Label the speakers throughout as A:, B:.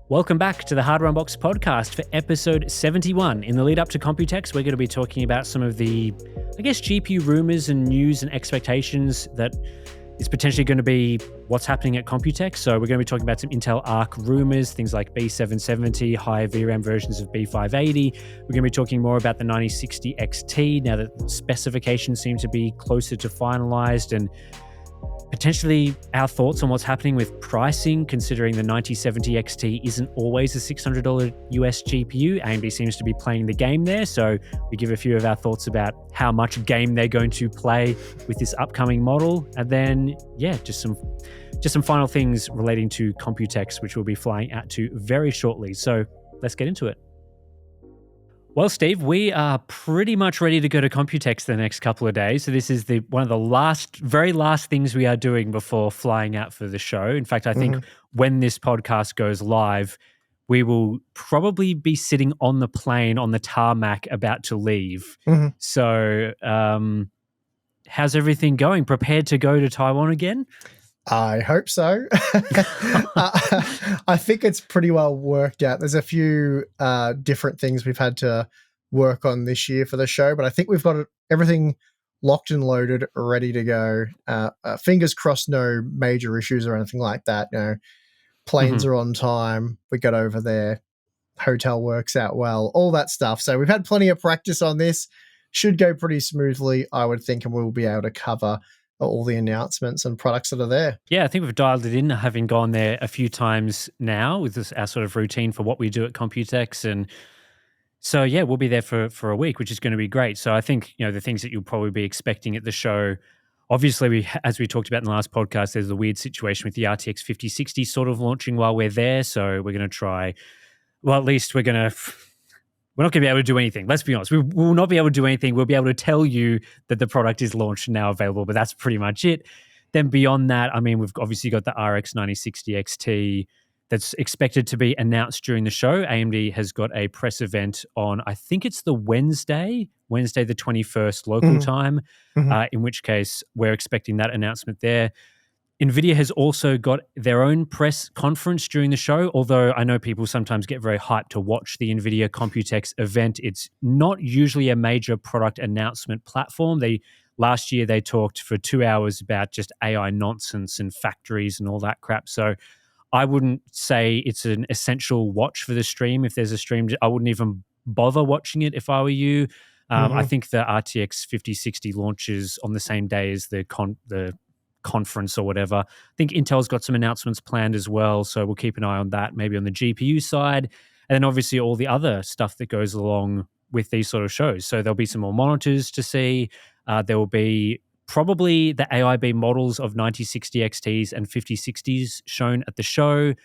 A: Welcome back to the Hardware Unboxed podcast for episode 71. In the lead up to Computex, we're going to be talking about some of the, GPU rumors and news and expectations that is potentially going to be what's happening at Computex. So we're going to be talking about some Intel Arc rumors, things like B770, higher VRAM versions of B580. We're going to be talking more about the 9060 XT now that specifications seem to be closer to finalized, and potentially our thoughts on what's happening with pricing, considering the 9070 XT isn't always a $600 US GPU. AMD seems to be playing the game there, so we give a few of our thoughts about how much game they're going to play with this upcoming model, and then just some final things relating to Computex, which we'll be flying out to very shortly. So let's get into it. Well, Steve, we are pretty much ready to go to Computex the next couple of days. So this is one of the very last things we are doing before flying out for the show. In fact, I think when this podcast goes live, we will probably be sitting on the plane on the tarmac about to leave. So how's everything going? Prepared to go to Taiwan again?
B: I hope so. I think it's pretty well worked out. There's a few different things we've had to work on this year for the show, but I think we've got everything locked and loaded, ready to go. Fingers crossed, no major issues or anything like that. Planes are on time. We got over there. Hotel works out well. All that stuff. So we've had plenty of practice on this. Should go pretty smoothly, I would think, and we'll be able to cover all the announcements and products that are there.
A: Yeah, I think we've dialed it in, having gone there a few times now with our sort of routine for what we do at Computex. And so, we'll be there for a week, which is going to be great. So I think, the things that you'll probably be expecting at the show, obviously, as we talked about in the last podcast, there's a weird situation with the RTX 5060 sort of launching while we're there. So we're going to try, well, at least we're not going to be able to do anything. Let's be honest. We will not be able to do anything. We'll be able to tell you that the product is launched and now available, but that's pretty much it. Then beyond that, we've obviously got the RX 9060 XT that's expected to be announced during the show. AMD has got a press event on, I think it's the Wednesday the 21st local time, in which case we're expecting that announcement there. NVIDIA has also got their own press conference during the show, although I know people sometimes get very hyped to watch the NVIDIA Computex event. It's not usually a major product announcement platform. Last year they talked for 2 hours about just AI nonsense and factories and all that crap. So I wouldn't say it's an essential watch for the stream. If there's a stream, I wouldn't even bother watching it if I were you. I think the RTX 5060 launches on the same day as the conference or whatever. I think Intel's got some announcements planned as well, so we'll keep an eye on that, maybe on the GPU side, and then obviously all the other stuff that goes along with these sort of shows. So there'll be some more monitors to see. There will be probably the AIB models of 9060 XTs and 5060s shown at the show. I'm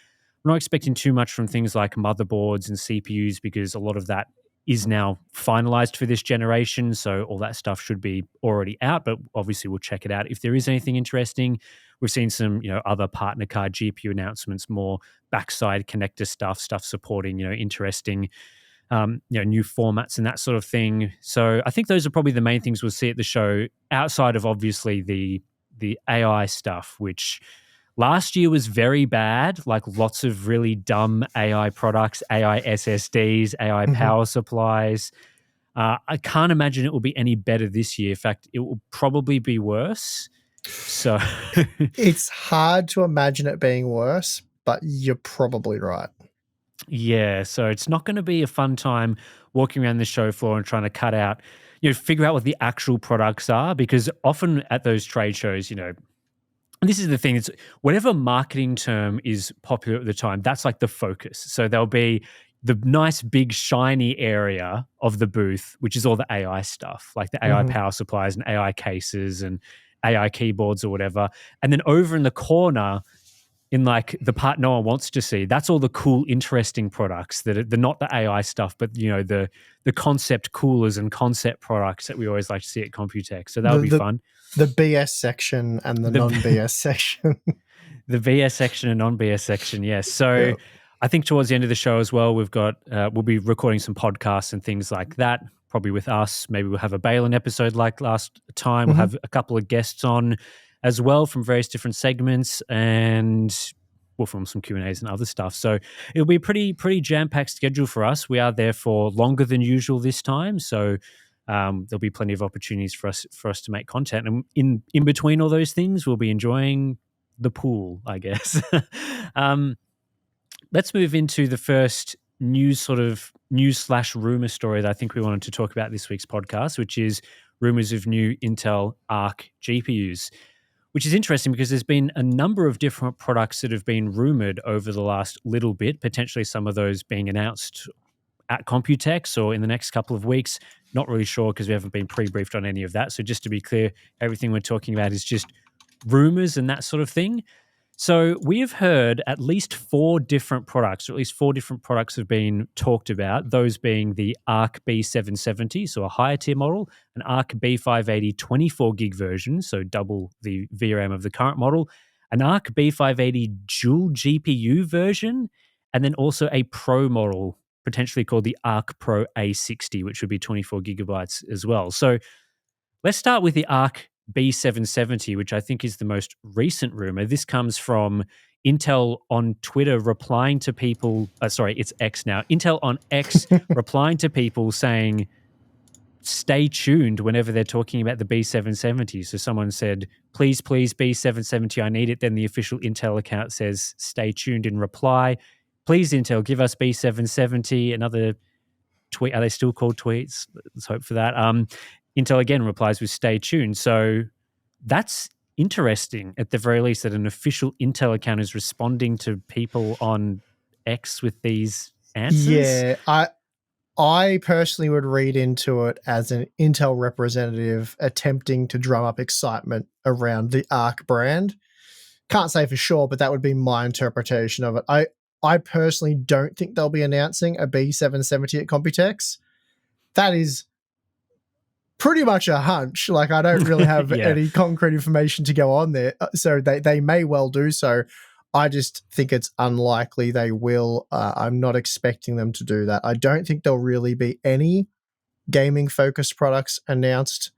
A: not expecting too much from things like motherboards and CPUs because a lot of that is now finalized for this generation, so all that stuff should be already out, but obviously we'll check it out if there is anything interesting. We've seen some, other partner card GPU announcements, more backside connector stuff supporting, interesting, new formats and that sort of thing. So I think those are probably the main things we'll see at the show, outside of obviously the AI stuff, which last year was very bad, like lots of really dumb AI products, AI SSDs, AI power supplies. I can't imagine it will be any better this year. In fact, it will probably be worse. So
B: it's hard to imagine it being worse, but you're probably right.
A: Yeah, so it's not going to be a fun time walking around the show floor and trying to cut out, figure out what the actual products are, because often at those trade shows, this is the thing, it's whatever marketing term is popular at the time, that's like the focus. So there'll be the nice big shiny area of the booth, which is all the AI stuff, like the AI power supplies and AI cases and AI keyboards or whatever. And then over in the corner, in like the part no one wants to see, that's all the cool, interesting products that are not the AI stuff, but the concept coolers and concept products that we always like to see at Computex. So that would be fun.
B: The BS section and the non-BS section.
A: The BS section and non-BS section, yes. So I think towards the end of the show as well, we'll be recording some podcasts and things like that, probably with us. Maybe we'll have a Balin episode like last time. We'll have a couple of guests on as well from various different segments, and we'll film some Q&As and other stuff. So it'll be a pretty jam-packed schedule for us. We are there for longer than usual this time, so there'll be plenty of opportunities for us to make content. And in between all those things, we'll be enjoying the pool, I guess. Let's move into the first news/rumor story that I think we wanted to talk about this week's podcast, which is rumors of new Intel Arc GPUs, which is interesting because there's been a number of different products that have been rumored over the last little bit, potentially some of those being announced at Computex or in the next couple of weeks. Not really sure because we haven't been pre-briefed on any of that. So just to be clear, everything we're talking about is just rumors and that sort of thing. So we have heard at least 4 different products, or at least 4 different products have been talked about, those being the Arc B770, so a higher tier model, an Arc B580 24 gig version, so double the VRAM of the current model, an Arc B580 dual GPU version, and then also a Pro model, potentially called the Arc Pro A60, which would be 24 gigabytes as well. So let's start with the Arc B770, which I think is the most recent rumor. This comes from Intel on Twitter replying to people, it's X now. Intel on X replying to people saying, stay tuned whenever they're talking about the B770. So someone said, please, B770, I need it. Then the official Intel account says, stay tuned in reply. Please, Intel, give us B770. Another tweet. Are they still called tweets? Let's hope for that. Intel again replies with stay tuned. So that's interesting at the very least that an official Intel account is responding to people on X with these answers.
B: Yeah, I personally would read into it as an Intel representative attempting to drum up excitement around the Arc brand. Can't say for sure, but that would be my interpretation of it. I personally don't think they'll be announcing a B770 at Computex. That is pretty much a hunch. Like, I don't really have any concrete information to go on there. So they may well do so. I just think it's unlikely they will. I'm not expecting them to do that. I don't think there'll really be any gaming-focused products announced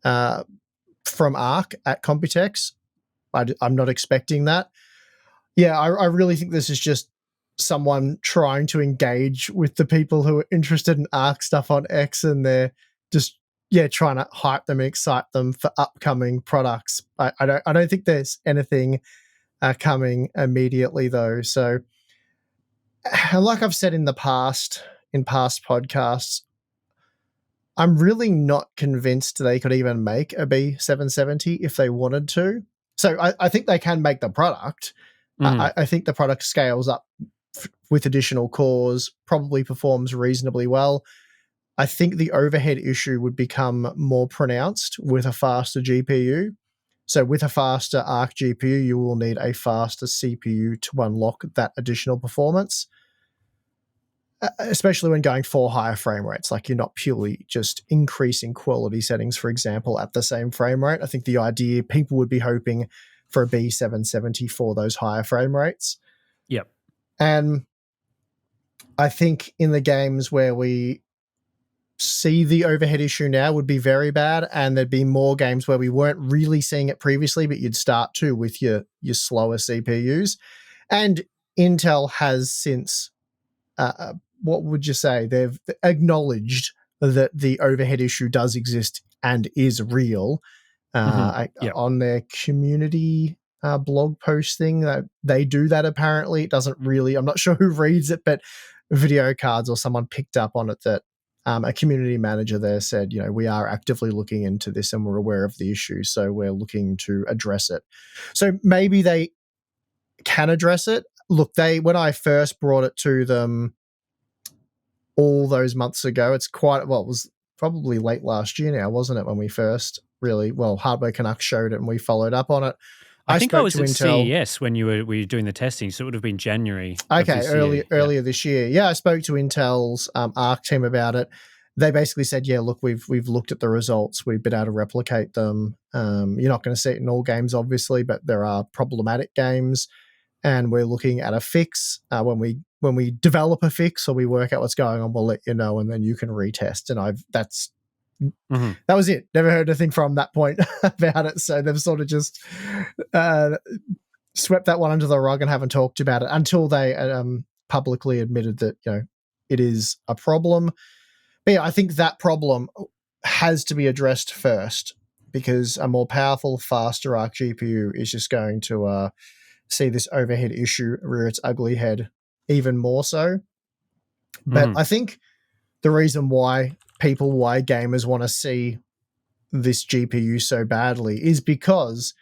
B: from Arc at Computex. I'm not expecting that. Yeah, I really think this is just someone trying to engage with the people who are interested in Arc stuff on X, and they're just trying to hype them and excite them for upcoming products. I don't think there's anything coming immediately though. So, like I've said in past podcasts, I'm really not convinced they could even make a B770 if they wanted to. So I think they can make the product. I think the product scales up with additional cores, probably performs reasonably well. I think the overhead issue would become more pronounced with a faster GPU. So with a faster Arc GPU, you will need a faster CPU to unlock that additional performance, especially when going for higher frame rates. Like, you're not purely just increasing quality settings, for example, at the same frame rate. I think the idea, people would be hoping for a B770 for those higher frame rates.
A: Yep.
B: And I think in the games where we see the overhead issue now would be very bad, and there'd be more games where we weren't really seeing it previously, but you'd start to with your slower CPUs. And Intel has since, what would you say? They've acknowledged that the overhead issue does exist and is real. On their community blog posting, they do that apparently. It doesn't really, I'm not sure who reads it, but Video Cards or someone picked up on it that a community manager there said, we are actively looking into this and we're aware of the issue, so we're looking to address it. So maybe they can address it. Look, when I first brought it to them all those months ago, it was probably late last year now, wasn't it, when we first Hardware Canucks showed it and we followed up on it.
A: I think I was at CES when you were doing the testing, so it would have been January.
B: Okay, earlier this year. Yeah, I spoke to Intel's Arc team about it. They basically said, look, we've looked at the results. We've been able to replicate them. You're not going to see it in all games, obviously, but there are problematic games, and we're looking at a fix. When we develop a fix or we work out what's going on, we'll let you know, and then you can retest. And that was it. Never heard anything from that point about it. So they've sort of just swept that one under the rug and haven't talked about it until they publicly admitted that it is a problem. But yeah, I think that problem has to be addressed first, because a more powerful, faster Arc GPU is just going to see this overhead issue rear its ugly head even more so. But I think the reason why gamers want to see this GPU so badly is because,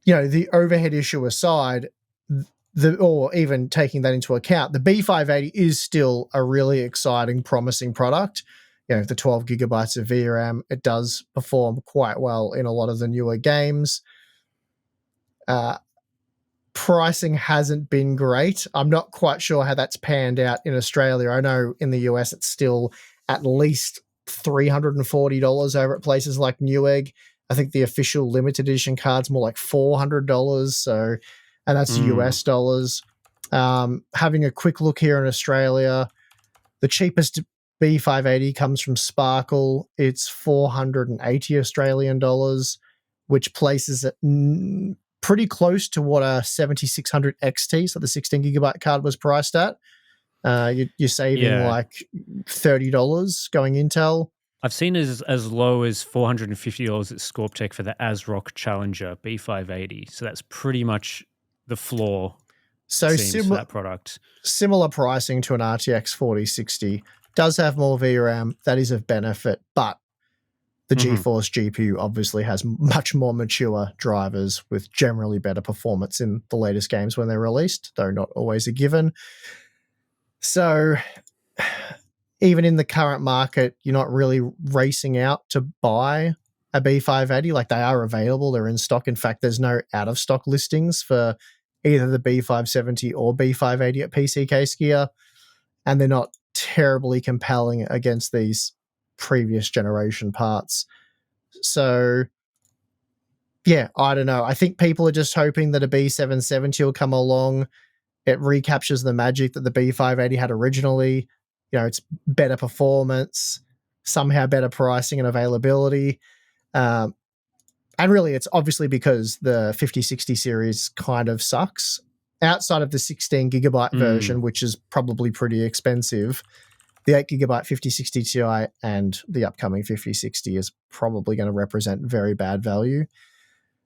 B: the overhead issue aside, or even taking that into account, the B580 is still a really exciting, promising product. The 12 gigabytes of VRAM, it does perform quite well in a lot of the newer games. Pricing hasn't been great. I'm not quite sure how that's panned out in Australia. I know in the US it's still at least $340 over at places like Newegg. I think the official limited edition card's more like $400. So, and that's US dollars. Having a quick look here in Australia, the cheapest B580 comes from Sparkle. It's 480 Australian dollars, which places it pretty close to what a 7600 XT, so the 16 gigabyte card, was priced at. You're saving like $30 going Intel.
A: I've seen as low as $450 at ScorpTech for the ASRock Challenger B580. So that's pretty much the floor. So for that product.
B: Similar pricing to an RTX 4060. Does have more VRAM. That is of benefit, but the GeForce GPU obviously has much more mature drivers with generally better performance in the latest games when they're released, though not always a given. So even in the current market, you're not really racing out to buy a B580. Like, they are available. They're in stock. In fact, there's no out-of-stock listings for either the B570 or B580 at PCK Skier, and they're not terribly compelling against these previous generation parts. So yeah, I don't know. I think people are just hoping that a B770 will come along. It recaptures the magic that the B580 had originally. It's better performance, somehow better pricing and availability. And really, it's obviously because the 5060 series kind of sucks. Outside of the 16 gigabyte version, which is probably pretty expensive, the 8 gigabyte 5060 Ti and the upcoming 5060 is probably going to represent very bad value.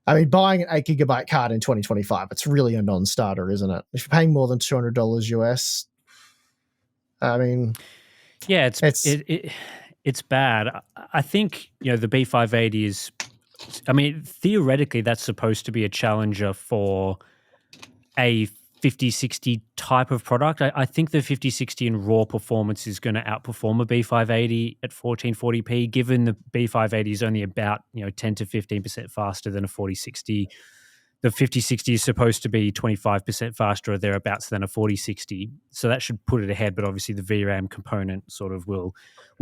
B: I mean, buying an 8 gigabyte card in 2025, it's really a non-starter, isn't it? If you're paying more than $200 US, I mean,
A: yeah, it's bad. I think the B580 is. I mean, theoretically, that's supposed to be a challenger for a 5060 type of product. I think the 5060 in raw performance is going to outperform a B580 at 1440p, given the B580 is only about 10 to 15% faster than a 4060. The 5060 is supposed to be 25% faster or thereabouts than a 4060. So that should put it ahead, but obviously the VRAM component sort of will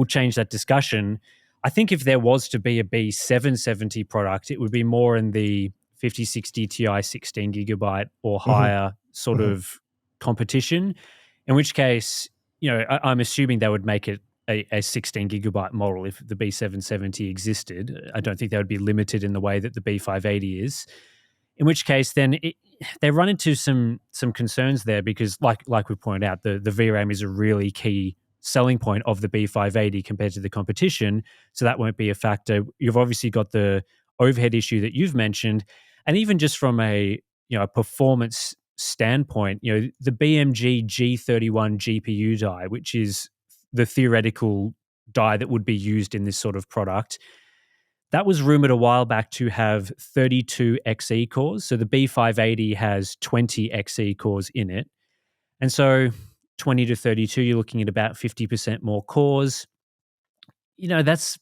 A: change that discussion. I think if there was to be a B770 product, it would be more in the 5060 Ti 16 gigabyte or higher sort of competition, in which case, I'm assuming they would make it a 16 gigabyte model if the B770 existed. I don't think they would be limited in the way that the B580 is. In which case, then they run into some concerns there because, like we pointed out, the VRAM is a really key selling point of the B580 compared to the competition, so that won't be a factor. You've obviously got the overhead issue that you've mentioned, and even just from a performance standpoint, the BMG G31 GPU die, which is the theoretical die that would be used in this sort of product, that was rumored a while back to have 32 XE cores. So the B580 has 20 XE cores in it. And so 20 to 32, you're looking at about 50% more cores. That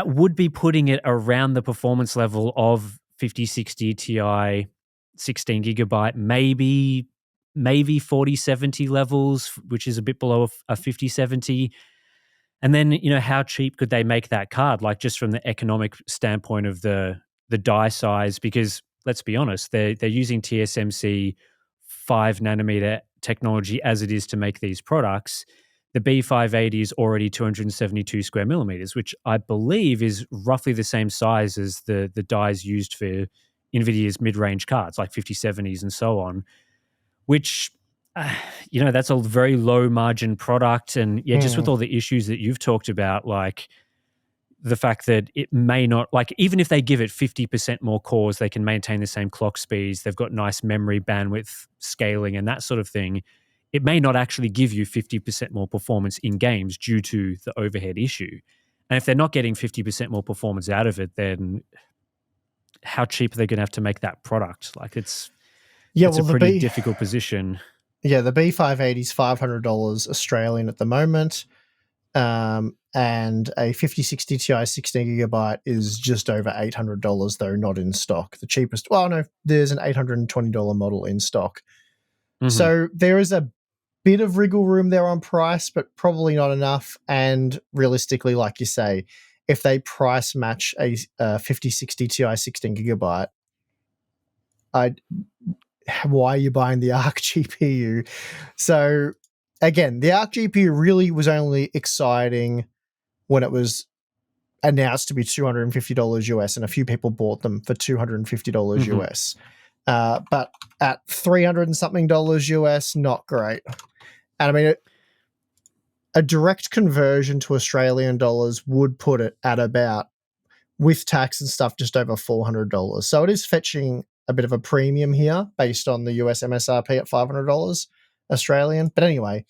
A: would be putting it around the performance level of 5060 Ti 16 gigabyte, maybe 4070 levels, which is a bit below a 5070. And then, how cheap could they make that card? Like, just from the economic standpoint of the die size, because let's be honest, they're using TSMC 5 nanometer technology as it is to make these products. The B580 is already 272 square millimeters, which I believe is roughly the same size as the dies used for NVIDIA's mid-range cards like 5070s and so on, which, that's a very low margin product. And yeah, just with all the issues that you've talked about, like the fact that it may not, like even if they give it 50% more cores, they can maintain the same clock speeds. They've got nice memory bandwidth scaling and that sort of thing. It may not actually give you 50% more performance in games due to the overhead issue. And if they're not getting 50% more performance out of it, then how cheap are they going to have to make that product? Like it's a pretty difficult position.
B: Yeah, the B580 is $500 Australian at the moment. And a 5060 Ti 16GB is just over $800, though not in stock. The cheapest, well, no, there's an $820 model in stock. So there is a bit of wriggle room there on price, but probably not enough. And realistically, like you say, if they price match a 5060 Ti 16GB, why are you buying the Arc GPU? So again, the Arc GPU really was only exciting when it was announced to be $250 US, and a few people bought them for $250 US. But at $300 and something US, not great. And I mean, a direct conversion to Australian dollars would put it at about, with tax and stuff, just over $400. So it is fetching a bit of a premium here based on the US MSRP at $500 Australian. But anyway,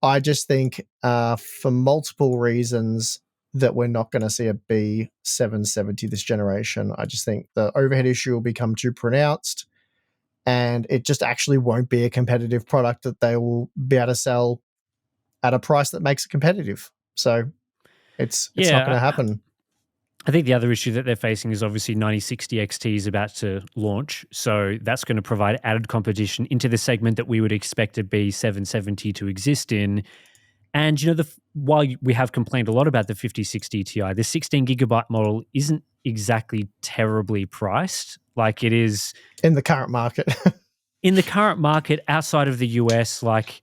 B: I just think for multiple reasons that we're not going to see a B770 this generation. I just think the overhead issue will become too pronounced, and it just actually won't be a competitive product that they will be able to sell at a price that makes it competitive. So it's not going to happen.
A: I think the other issue that they're facing is obviously 9060 XT is about to launch. So that's going to provide added competition into the segment that we would expect a B770 to exist in. And, while we have complained a lot about the 5060 Ti, the 16GB model isn't exactly terribly priced. Like it is...
B: in the current market.
A: In the current market outside of the US, like,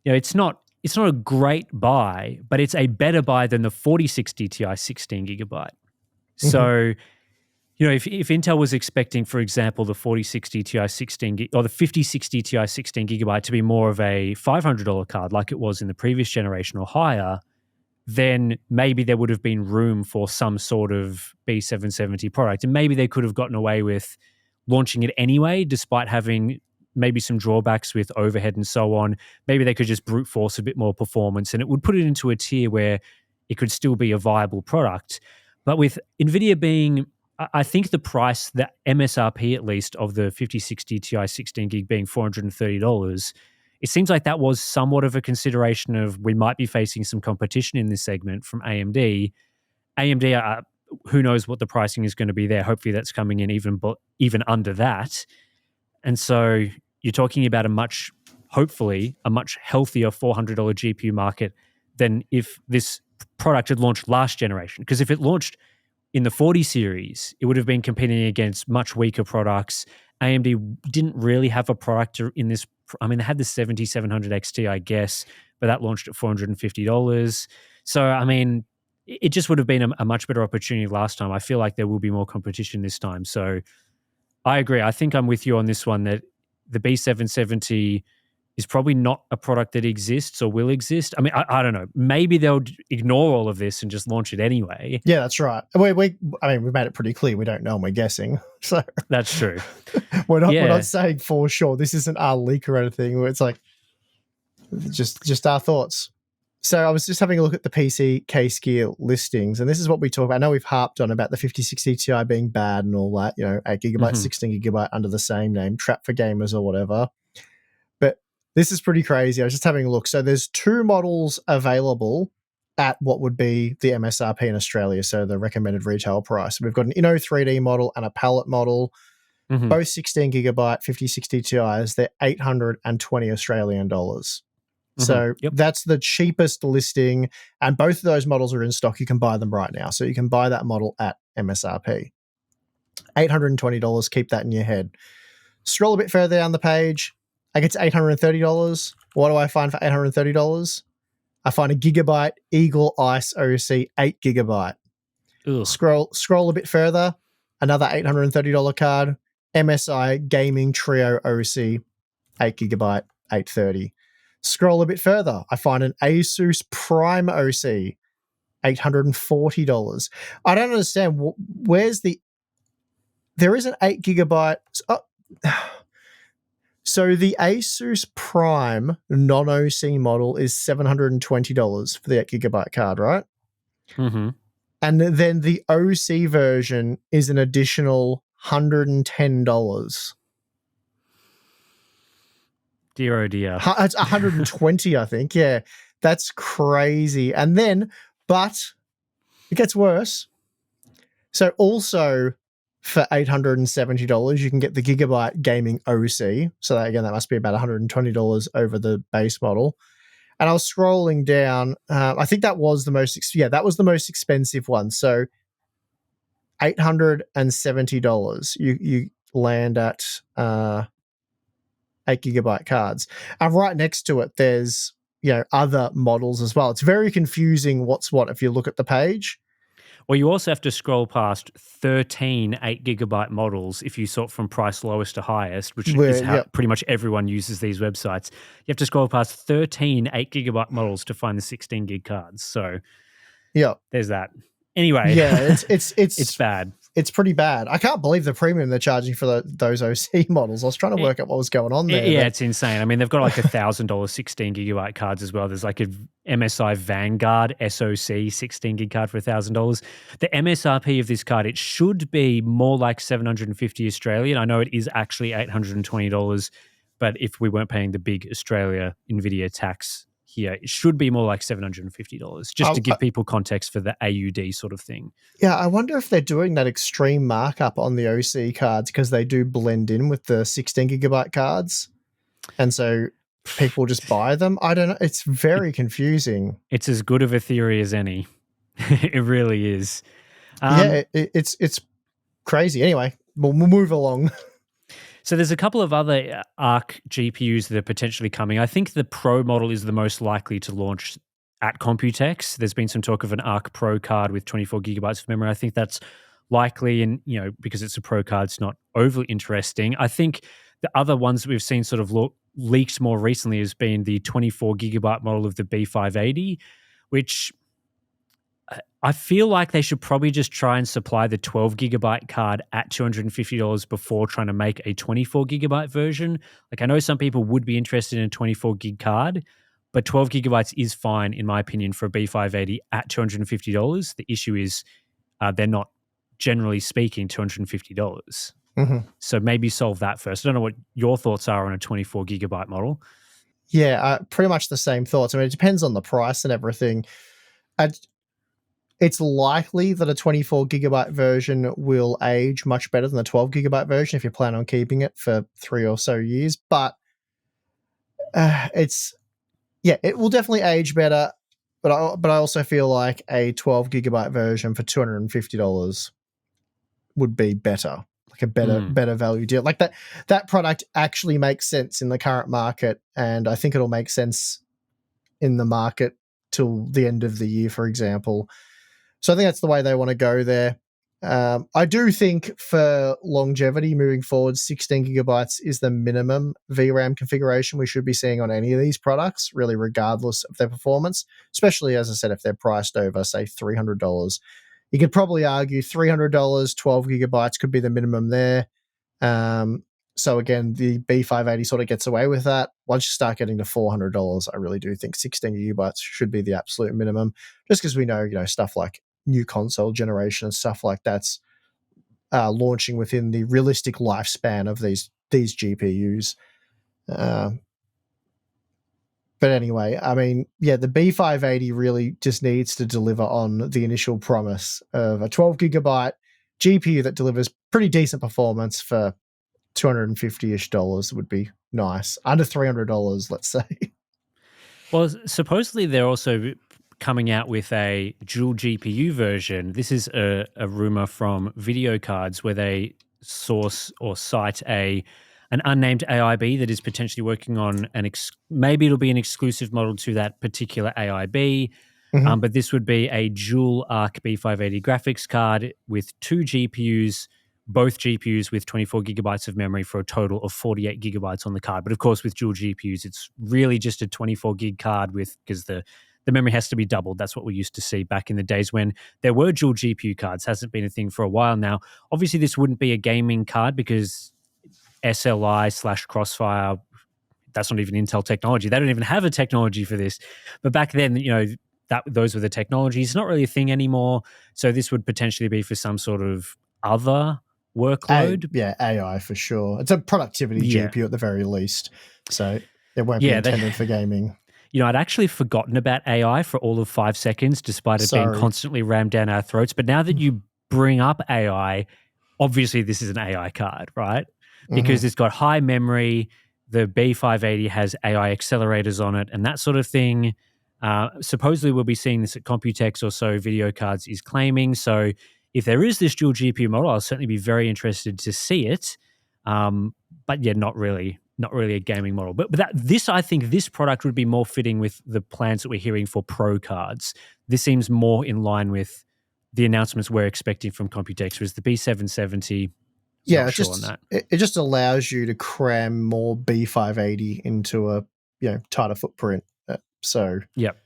A: it's not a great buy, but it's a better buy than the 4060 Ti 16GB. So, if Intel was expecting, for example, the 4060 Ti 16 or the 5060 Ti 16GB to be more of a $500 card like it was in the previous generation or higher, then maybe there would have been room for some sort of B770 product. And maybe they could have gotten away with launching it anyway, despite having maybe some drawbacks with overhead and so on. Maybe they could just brute force a bit more performance, and it would put it into a tier where it could still be a viable product. But with NVIDIA being, I think the price, the MSRP at least, of the 5060 Ti 16GB being $430, it seems like that was somewhat of a consideration of we might be facing some competition in this segment from AMD. AMD, who knows what the pricing is going to be there. Hopefully that's coming in even under that. And so you're talking about hopefully a much healthier $400 GPU market than if this product had launched last generation. Because if it launched in the 40 series, it would have been competing against much weaker products. AMD didn't really have a product in this. I mean, they had the 7700 XT, I guess, but that launched at $450. So, I mean, it just would have been a much better opportunity last time. I feel like there will be more competition this time. So I agree. I think I'm with you on this one that the B770 is probably not a product that exists or will exist. I mean, I don't know. Maybe they'll ignore all of this and just launch it anyway.
B: Yeah, that's right. We've made it pretty clear we don't know and we're guessing. So
A: that's true.
B: we're not saying for sure. This isn't our leak or anything. It's like just our thoughts. So I was just having a look at the PC K-Skill listings, and this is what we talk about. I know we've harped on about the 5060 Ti being bad and all that, 8GB, 16GB under the same name, trap for gamers or whatever. But this is pretty crazy. I was just having a look. So there's two models available at what would be the MSRP in Australia, so the recommended retail price. We've got an Inno 3D model and a palette model, both 16GB 5060 Ti's. They're 820 Australian dollars. So that's the cheapest listing, and both of those models are in stock. You can buy them right now. So you can buy that model at MSRP. $820, keep that in your head. Scroll a bit further down the page, I get to $830. What do I find for $830? I find a Gigabyte Eagle Ice OC 8GB. Scroll a bit further, another $830 card. MSI Gaming Trio OC 8GB 830. Scroll a bit further, I find an Asus Prime OC $840. I don't understand where's there is an 8GB. So the Asus Prime non-OC model is $720 for the 8GB card, right?
A: Mm-hmm.
B: And then the OC version is an additional $110.
A: Dear oh dear.
B: It's 120, I think. Yeah, that's crazy. And then, but it gets worse. So also for $870, you can get the Gigabyte Gaming OC. So that, again, that must be about $120 over the base model. And I was scrolling down. I think that was the most. That was the most expensive one. So $870. You land at 8GB cards, and right next to it, there's other models as well. It's very confusing what's what if you look at the page.
A: Well, you also have to scroll past 13 8GB models if you sort from price lowest to highest, which is how pretty much everyone uses these websites. You have to scroll past 13 8GB models to find the 16GB cards. So there's that. Anyway, it's bad.
B: It's pretty bad. I can't believe the premium they're charging for those OC models. I was trying to work out what was going on there.
A: Yeah, it's insane. I mean, they've got like $1,000 16GB cards as well. There's like a MSI Vanguard SoC 16GB card for $1,000. The MSRP of this card, it should be more like $750 Australian. I know it is actually $820, but if we weren't paying the big Australia NVIDIA tax here, it should be more like $750, just to give people context for the AUD sort of thing.
B: Yeah, I wonder if they're doing that extreme markup on the OC cards because they do blend in with the 16GB cards. And so people just buy them. I don't know. It's very confusing.
A: It's as good of a theory as any. It really is.
B: It's crazy. Anyway, we'll move along.
A: So there's a couple of other Arc GPUs that are potentially coming. I think the Pro model is the most likely to launch at Computex. There's been some talk of an Arc Pro card with 24GB of memory. I think that's likely, and because it's a Pro card, it's not overly interesting. I think the other ones that we've seen sort of leaked more recently has been the 24GB model of the B580, which I feel like they should probably just try and supply the 12GB card at $250 before trying to make a 24GB version. Like, I know some people would be interested in a 24GB card, but 12GB is fine, in my opinion, for a B580 at $250. The issue is they're not, generally speaking, $250.
B: Mm-hmm.
A: So maybe solve that first. I don't know what your thoughts are on a 24GB model.
B: Yeah, pretty much the same thoughts. I mean, it depends on the price and everything. It's likely that a 24GB version will age much better than the 12GB version if you plan on keeping it for 3 or so years. But it will definitely age better. But I also feel like a 12GB version for $250 would be better, like a better value deal. Like that product actually makes sense in the current market, and I think it'll make sense in the market till the end of the year, for example. So I think that's the way they want to go there. I do think for longevity moving forward, 16GB is the minimum VRAM configuration we should be seeing on any of these products, really regardless of their performance, especially, as I said, if they're priced over, say, $300. You could probably argue $300, 12GB could be the minimum there. So again, the B580 sort of gets away with that. Once you start getting to $400, I really do think 16GB should be the absolute minimum, just because we know, stuff like new console generation and stuff like that's launching within the realistic lifespan of these GPUs. But anyway, I mean, the B580 really just needs to deliver on the initial promise of a 12GB GPU that delivers pretty decent performance for $250-ish would be nice. Under $300, let's say.
A: Well, supposedly they're also coming out with a dual GPU version. This is a rumor from Video Cards where they source or cite an unnamed AIB that is potentially working on maybe it'll be an exclusive model to that particular AIB.
B: Mm-hmm.
A: But this would be a dual Arc B580 graphics card with 2 GPUs both GPUs with 24 gigabytes of memory for a total of 48 gigabytes on the card. But of course, with dual GPUs, it's really just a 24 gig card because the memory has to be doubled. That's what we used to see back in the days when there were dual GPU cards. Hasn't been a thing for a while now. Obviously, this wouldn't be a gaming card because SLI/Crossfire, that's not even Intel technology. They don't even have a technology for this. But back then, those were the technologies. It's not really a thing anymore. So this would potentially be for some sort of other workload.
B: AI for sure. It's a productivity GPU at the very least. So it won't be intended for gaming.
A: I'd actually forgotten about AI for all of 5 seconds, despite it being constantly rammed down our throats. But now that you bring up AI, obviously this is an AI card, right? Because it's got high memory. The B580 has AI accelerators on it and that sort of thing. Supposedly we'll be seeing this at Computex or so, Video Cards is claiming. So if there is this dual GPU model, I'll certainly be very interested to see it. But yeah, not really a gaming model. But I think this product would be more fitting with the plans that we're hearing for Pro cards. This seems more in line with the announcements we're expecting from Computex, was the B770.
B: Yeah, it just allows you to cram more B580 into a tighter footprint. So
A: yep,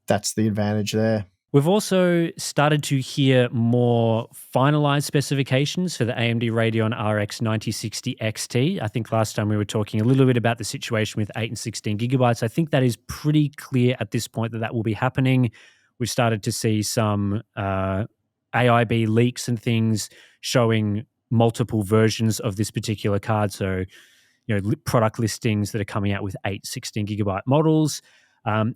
B: that's the advantage there.
A: We've also started to hear more finalized specifications for the AMD Radeon RX 9060 XT. I think last time we were talking a little bit about the situation with 8 and 16 gigabytes. I think that is pretty clear at this point that will be happening. We've started to see some AIB leaks and things showing multiple versions of this particular card. So, product listings that are coming out with 8, 16 gigabyte models.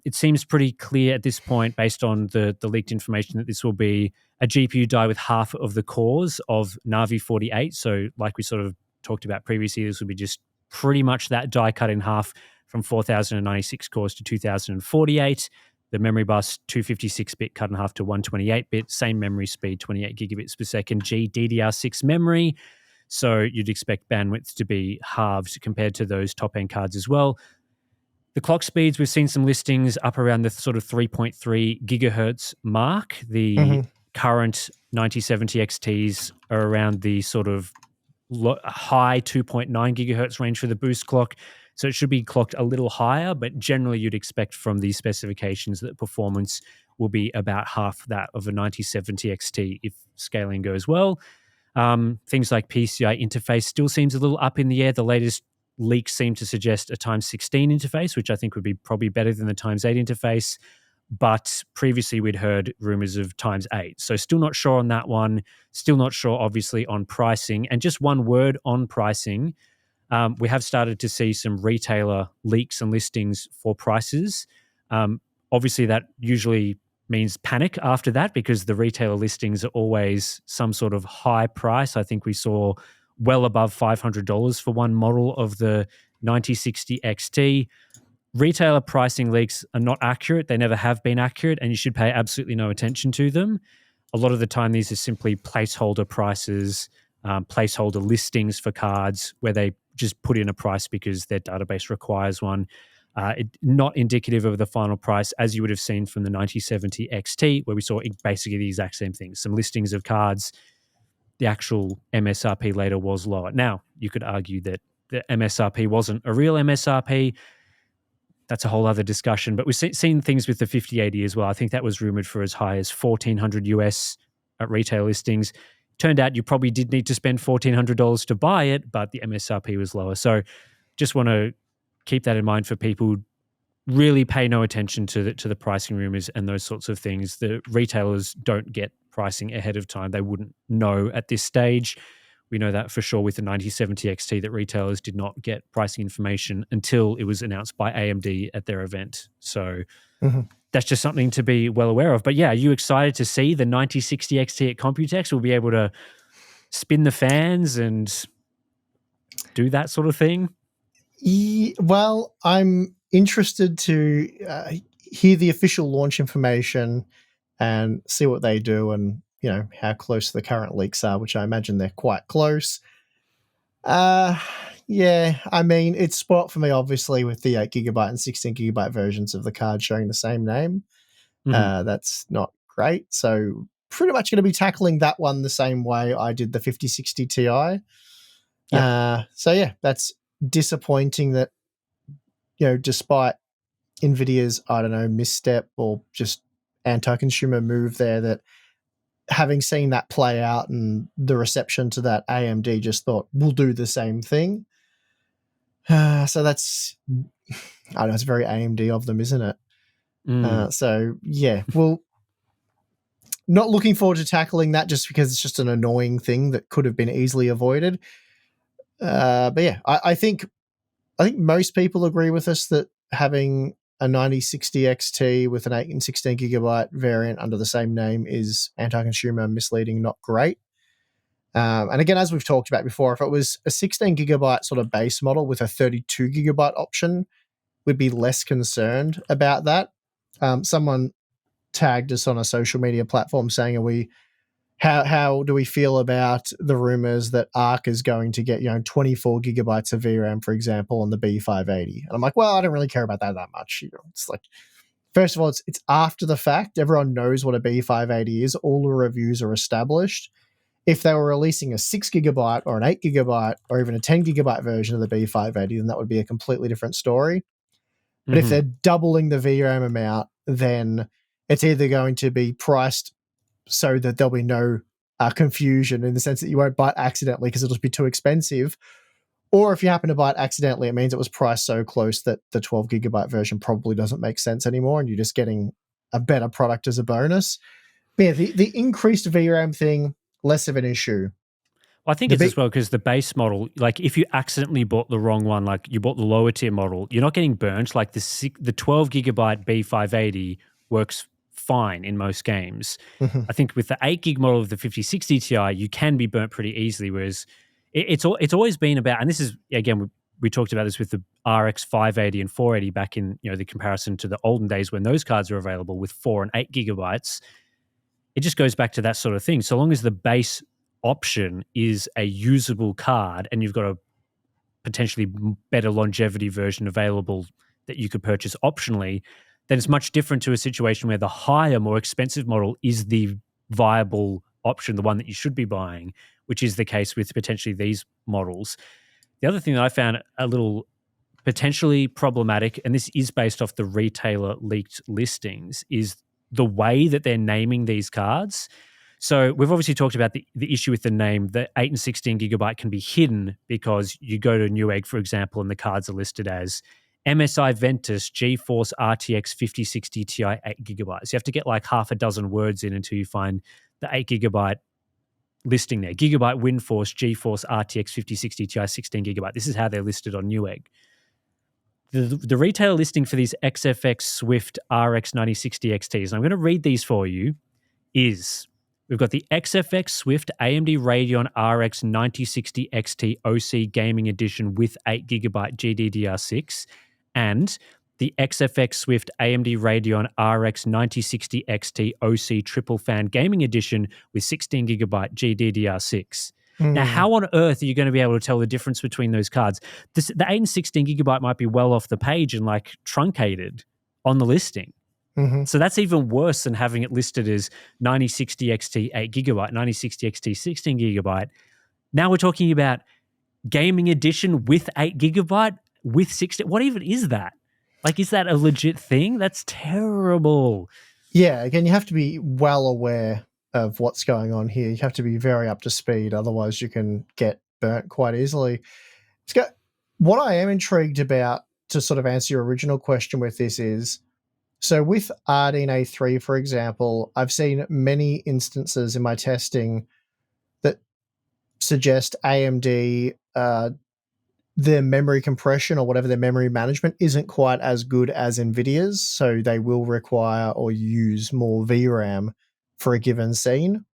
A: It seems pretty clear at this point, based on the leaked information, that this will be a GPU die with half of the cores of Navi 48. So like we sort of talked about previously, this will be just pretty much that die cut in half from 4096 cores to 2048. The memory bus, 256-bit cut in half to 128-bit, same memory speed, 28 gigabits per second, GDDR6 memory. So you'd expect bandwidth to be halved compared to those top-end cards as well. The clock speeds, we've seen some listings up around the sort of 3.3 gigahertz mark. The current 9070 XTs are around the sort of high 2.9 gigahertz range for the boost clock. So it should be clocked a little higher, but generally you'd expect from these specifications that performance will be about half that of a 9070 XT if scaling goes well. Things like PCI interface still seems a little up in the air. The latest leaks seem to suggest a x16 interface, which I think would be probably better than the x8 interface. But previously we'd heard rumors of x8. So still not sure on that one. Still not sure, obviously, on pricing. And just one word on pricing. We have started to see some retailer leaks and listings for prices. Obviously, that usually means panic after that because the retailer listings are always some sort of high price. I think we saw well above $500 for one model of the 9060 XT. Retailer pricing leaks are not accurate. They never have been accurate, and you should pay absolutely no attention to them. A lot of the time, these are simply placeholder prices, placeholder listings for cards where they just put in a price because their database requires one. Not indicative of the final price, as you would have seen from the 9070 XT, where we saw basically the exact same thing. Some listings of cards, the actual MSRP later was lower. Now, you could argue that the MSRP wasn't a real MSRP. That's a whole other discussion. But we've seen things with the 5080 as well. I think that was rumored for as high as $1,400 US at retail listings. Turned out you probably did need to spend $1,400 to buy it, but the MSRP was lower. So just want to keep that in mind for people. Really pay no attention to the pricing rumors and those sorts of things. The retailers don't get pricing ahead of time. They wouldn't know at this stage. We know that for sure with the 9070 XT that retailers did not get pricing information until it was announced by AMD at their event. So that's just something to be well aware of. But yeah, are you excited to see the 9060 XT at Computex? We'll be able to spin the fans and do that sort of thing?
B: Well, I'm interested to hear the official launch information and see what they do and, how close the current leaks are, which I imagine they're quite close. Yeah, I mean, it's spot for me, obviously, with the 8 gigabyte and 16 gigabyte versions of the card showing the same name. That's not great. So pretty much going to be tackling that one the same way I did the 5060 Ti. So yeah, that's disappointing that, despite NVIDIA's, I don't know, misstep or just anti-consumer move there, that having seen that play out and the reception to that, AMD just thought, we'll do the same thing. So that's, I don't know, it's very AMD of them, isn't it? So yeah, well, not looking forward to tackling that just because it's just an annoying thing that could have been easily avoided. But yeah, I think most people agree with us that having a 9060 XT with an 8 and 16 gigabyte variant under the same name is anti-consumer, misleading, not great. And again, as we've talked about before, if it was a 16 gigabyte sort of base model with a 32 gigabyte option, we'd be less concerned about that. Someone tagged us on a social media platform saying, how do we feel about the rumors that Arc is going to get 24 gigabytes of VRAM, for example, on the B580? And I'm like, well, I don't really care about that much. It's like, first of all, it's after the fact. Everyone knows what a B580 is. All the reviews are established. If they were releasing a 6 gigabyte or an 8 gigabyte or even a 10 gigabyte version of the B580, then that would be a completely different story. But if they're doubling the VRAM amount, then it's either going to be priced so that there'll be no confusion in the sense that you won't buy it accidentally because it'll just be too expensive. Or if you happen to buy it accidentally, it means it was priced so close that the 12 gigabyte version probably doesn't make sense anymore and you're just getting a better product as a bonus. But yeah, the increased VRAM thing, less of an issue.
A: I think it's as well because the base model, like if you accidentally bought the wrong one, like you bought the lower tier model, you're not getting burnt. Like the 12 gigabyte B580 works fine in most games. I think with the 8 gig model of the 5060 Ti, you can be burnt pretty easily, whereas it's always been about, and this is, again, we talked about this with the RX 580 and 480 back in the comparison to the olden days when those cards were available with 4 and 8 gigabytes. It just goes back to that sort of thing. So long as the base option is a usable card and you've got a potentially better longevity version available that you could purchase optionally, then it's much different to a situation where the higher, more expensive model is the viable option, the one that you should be buying, which is the case with potentially these models. The other thing that I found a little potentially problematic, and this is based off the retailer leaked listings, is the way that they're naming these cards. So we've obviously talked about the issue with the name. The 8 and 16 gigabyte can be hidden because you go to Newegg, for example, and the cards are listed as MSI Ventus GeForce RTX 5060 Ti 8 gigabytes. You have to get like half a dozen words in until you find the 8 gigabyte listing there. Gigabyte WindForce GeForce RTX 5060 Ti 16 gigabyte. This is how they're listed on Newegg. The retail listing for these XFX Swift RX 9060 XTs, and I'm going to read these for you, is we've got the XFX Swift AMD Radeon RX 9060 XT OC Gaming Edition with 8GB GDDR6 and the XFX Swift AMD Radeon RX 9060 XT OC Triple Fan Gaming Edition with 16GB GDDR6. Now, how on earth are you going to be able to tell the difference between those cards? The 8 and 16 gigabyte might be well off the page and like truncated on the listing. So that's even worse than having it listed as 9060 XT 8 gigabyte, 9060 XT 16 gigabyte. Now we're talking about gaming edition with 8 gigabyte with 16. What even is that? Like, is that a legit thing? That's terrible.
B: Yeah, again, you have to be well aware of what's going on here. You have to be very up to speed, otherwise you can get burnt quite easily. What I am intrigued about, to sort of answer your original question with this, is so with Ardenne A3, for example, I've seen many instances in my testing that suggest AMD, their memory compression or whatever their memory management isn't quite as good as NVIDIA's, so they will require or use more VRAM for a given scene.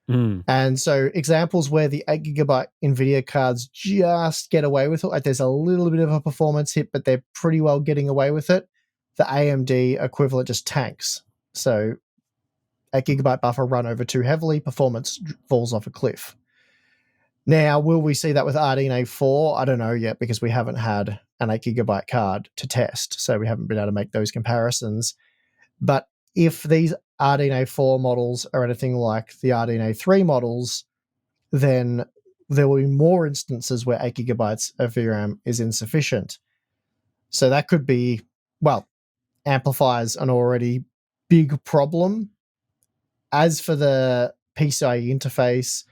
B: And so examples where the 8 gigabyte NVIDIA cards just get away with it, like there's a little bit of a performance hit, but they're pretty well getting away with it. The AMD equivalent just tanks. So 8 gigabyte buffer run over too heavily, performance falls off a cliff. Now, will we see that with Ardenne A4? I don't know yet because we haven't had an 8 gigabyte card to test, so we haven't been able to make those comparisons. But if these RDNA 4 models are anything like the RDNA 3 models, then there will be more instances where 8 gigabytes of VRAM is insufficient. So that could be, well, amplifies an already big problem. As for the PCIe interface,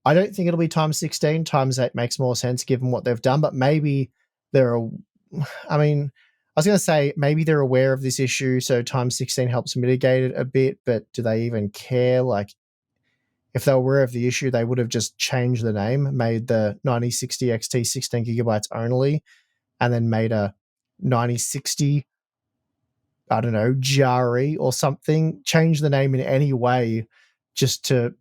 B: I don't think it'll be times 16. Times 8 makes more sense given what they've done, but maybe they're, I mean, I was going to say maybe they're aware of this issue, so times 16 helps mitigate it a bit, but do they even care? Like, if they were aware of the issue, they would have just changed the name, made the 9060 XT 16 gigabytes only, and then made a 9060, I don't know, GRE or something, change the name in any way just to,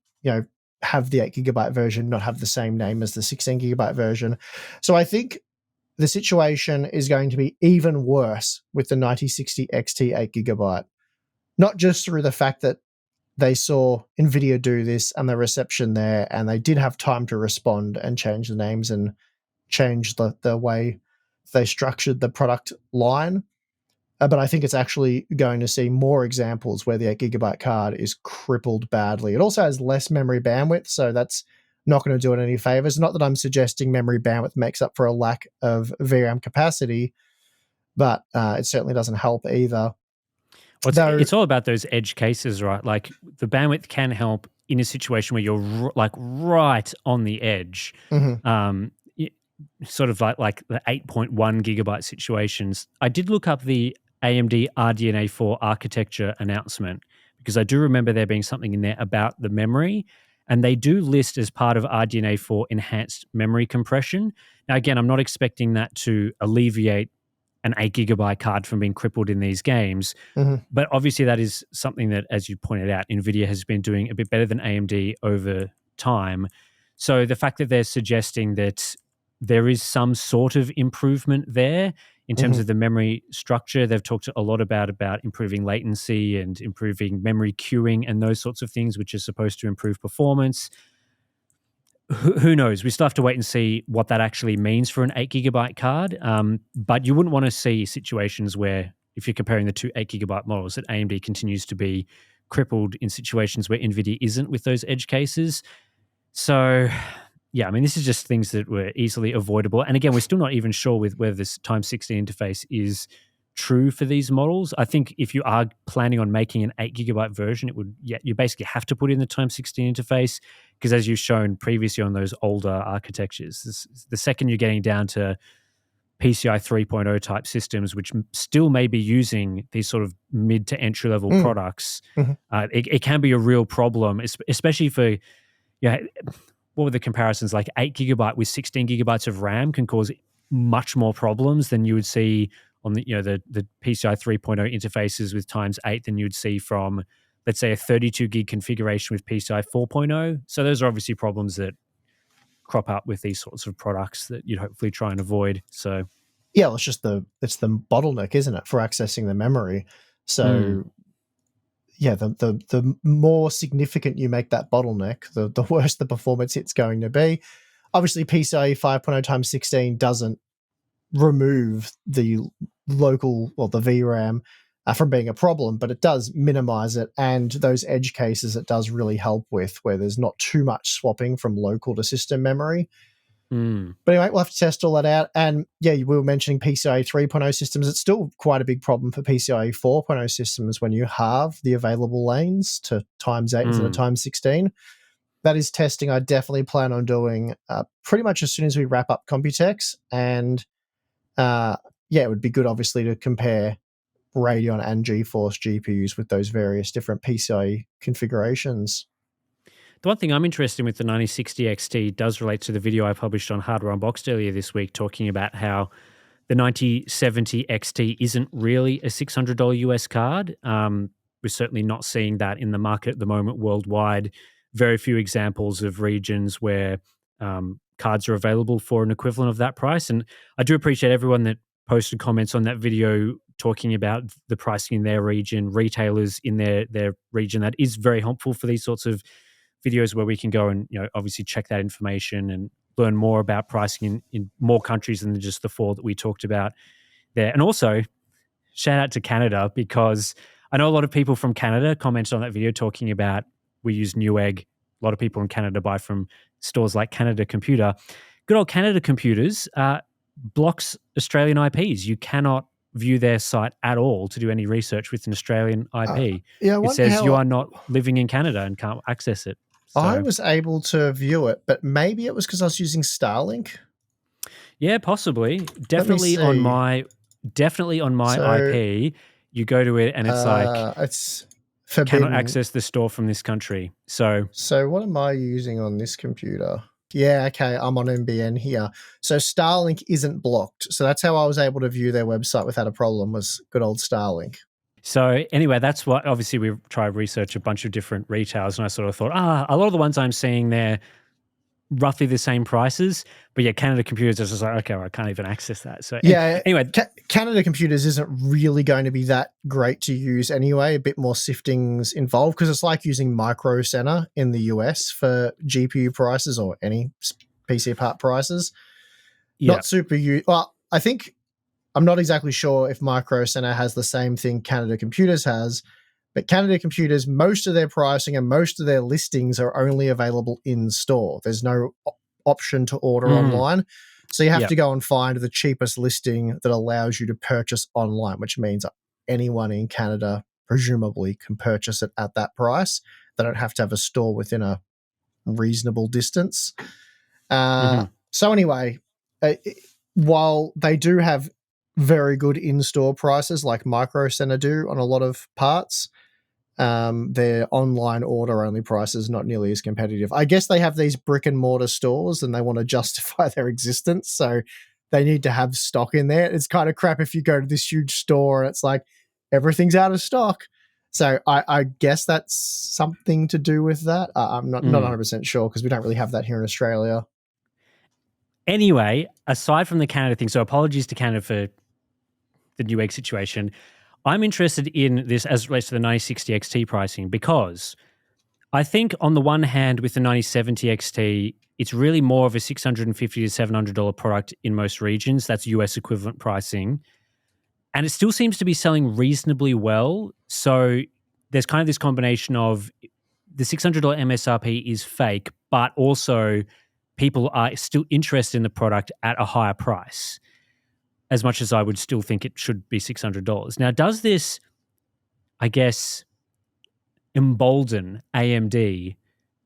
B: have the 8 gigabyte version not have the same name as the 16 gigabyte version. So I think the situation is going to be even worse with the 9060 XT 8 gigabyte, not just through the fact that they saw NVIDIA do this and the reception there, and they did have time to respond and change the names and change the way they structured the product line. But I think it's actually going to see more examples where the 8 gigabyte card is crippled badly. It also has less memory bandwidth, so that's not going to do it any favors. Not that I'm suggesting memory bandwidth makes up for a lack of VRAM capacity, but it certainly doesn't help either.
A: Well, it's all about those edge cases, right? Like the bandwidth can help in a situation where you're right on the edge.
B: Mm-hmm.
A: Sort of like the 8.1 gigabyte situations. I did look up the AMD RDNA 4 architecture announcement because I do remember there being something in there about the memory, and they do list as part of RDNA 4 enhanced memory compression. Now, again, I'm not expecting that to alleviate an 8 gigabyte card from being crippled in these games,
B: Mm-hmm.
A: but obviously that is something that, as you pointed out, NVIDIA has been doing a bit better than AMD over time. So the fact that they're suggesting that there is some sort of improvement there in terms of the memory structure. They've talked a lot about improving latency and improving memory queuing and those sorts of things, which is supposed to improve performance. Who knows? We still have to wait and see what that actually means for an 8 gigabyte card. But you wouldn't want to see situations where, if you're comparing the two 8 gigabyte models, that AMD continues to be crippled in situations where NVIDIA isn't with those edge cases. So, yeah, I mean, this is just things that were easily avoidable. And again, we're still not even sure with whether this times 16 interface is true for these models. I think if you are planning on making an 8 gigabyte version, you basically have to put in the times 16 interface, because as you've shown previously on those older architectures, the second you're getting down to PCI 3.0 type systems, which still may be using these sort of mid to entry level products, it can be a real problem, especially for, what were the comparisons? Like 8 gigabyte with 16 gigabytes of RAM can cause much more problems than you would see on the PCI 3.0 interfaces with times 8 than you would see from, let's say, a 32 gig configuration with PCI 4.0. So those are obviously problems that crop up with these sorts of products that you'd hopefully try and avoid. So
B: yeah, well, it's the bottleneck, isn't it, for accessing the memory? So yeah, the more significant you make that bottleneck, the worse the performance hit's going to be. Obviously, PCIe 5.0 times 16 doesn't remove the local or the VRAM from being a problem, but it does minimize it. And those edge cases, it does really help with, where there's not too much swapping from local to system memory. But anyway, we'll have to test all that out. And yeah, we were mentioning PCIe 3.0 systems. It's still quite a big problem for PCIe 4.0 systems when you halve the available lanes to times 8 instead of times 16. That is testing I definitely plan on doing pretty much as soon as we wrap up Computex. And it would be good, obviously, to compare Radeon and GeForce GPUs with those various different PCIe configurations.
A: The one thing I'm interested in with the 9060 XT does relate to the video I published on Hardware Unboxed earlier this week, talking about how the 9070 XT isn't really a $600 US card. We're certainly not seeing that in the market at the moment worldwide. Very few examples of regions where cards are available for an equivalent of that price. And I do appreciate everyone that posted comments on that video talking about the pricing in their region, retailers in their region. That is very helpful for these sorts of videos where we can go and obviously check that information and learn more about pricing in more countries than just the 4 that we talked about there. And also, shout out to Canada, because I know a lot of people from Canada commented on that video talking about we use Newegg. A lot of people in Canada buy from stores like Canada Computer. Good old Canada Computers blocks Australian IPs. You cannot view their site at all to do any research with an Australian IP.
B: Yeah, I
A: It
B: wonder
A: says you
B: how
A: are not living in Canada and can't access it.
B: I
A: So
B: was able to view it, but maybe it was because I was using Starlink.
A: yeah, possibly.
B: Let me see.
A: Definitely on my
B: So
A: IP, you go to it and it's like
B: it's
A: cannot
B: forbidden.
A: access the store from this country. So
B: So what am I using on this computer? Yeah, okay, I'm on NBN here. So Starlink isn't blocked. So that's how I was able to view their website without a problem, was good old Starlink.
A: So anyway, that's what obviously we try to research a bunch of different retailers, and I sort of thought, a lot of the ones I'm seeing there roughly the same prices, but yeah, Canada Computers is just like, okay, well, I can't even access that. So
B: Yeah,
A: anyway,
B: Canada Computers isn't really going to be that great to use anyway. A bit more siftings involved because it's like using Micro Center in the US for GPU prices or any PC part prices.
A: yeah,
B: Not super. Well, I think I'm not exactly sure if Micro Center has the same thing Canada Computers has, but Canada Computers, most of their pricing and most of their listings are only available in store. There's no option to order online. So you have
A: yeah,
B: to go and find the cheapest listing that allows you to purchase online, which means anyone in Canada presumably can purchase it at that price. They don't have to have a store within a reasonable distance. So anyway, uh, while they do have very good in-store prices like Micro Center do on a lot of parts, their online order only price is not nearly as competitive. I guess they have these brick and mortar stores and they want to justify their existence, so they need to have stock in there. It's kind of crap if you go to this huge store and it's like everything's out of stock. So I guess that's something to do with that. I'm not 100% sure because we don't really have that here in Australia.
A: Anyway, aside from the Canada thing, so apologies to Canada for the Newegg situation. I'm interested in this as it relates to the 9060 XT pricing because I think on the one hand with the 9070 XT, it's really more of a $650 to $700 product in most regions. That's US equivalent pricing. And it still seems to be selling reasonably well. So there's kind of this combination of the $600 MSRP is fake, but also people are still interested in the product at a higher price, as much as I would still think it should be $600. Now, does this, I guess, embolden AMD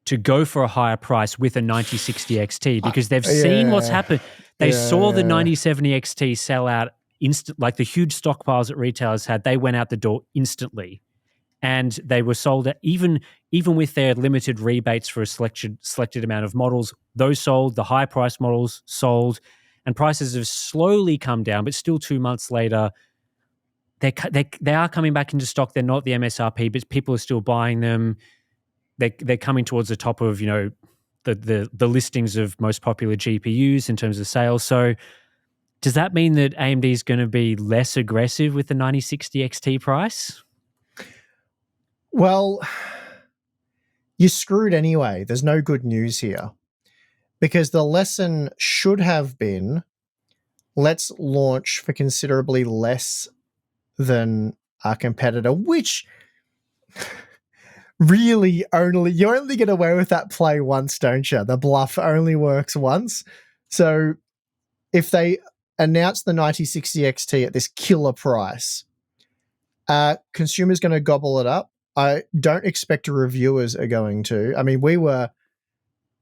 A: to go for a higher price with a 9060 XT because they've seen what's happened? They saw the 9070 XT sell out instant, like the huge stockpiles that retailers had, they went out the door instantly. And they were sold at even with their limited rebates for a selected amount of models, those sold, the high price models sold, and prices have slowly come down, but still 2 months later, they are coming back into stock. They're not the MSRP, but people are still buying them. They're coming towards the top of the listings of most popular GPUs in terms of sales. So does that mean that AMD is going to be less aggressive with the 9060 XT price?
B: Well, you're screwed anyway. There's no good news here because the lesson should have been, let's launch for considerably less than our competitor, which really you only get away with that play once, don't you? The bluff only works once. So if they announce the 9060 XT at this killer price, consumers going to gobble it up. I don't expect reviewers are going to. I mean, we were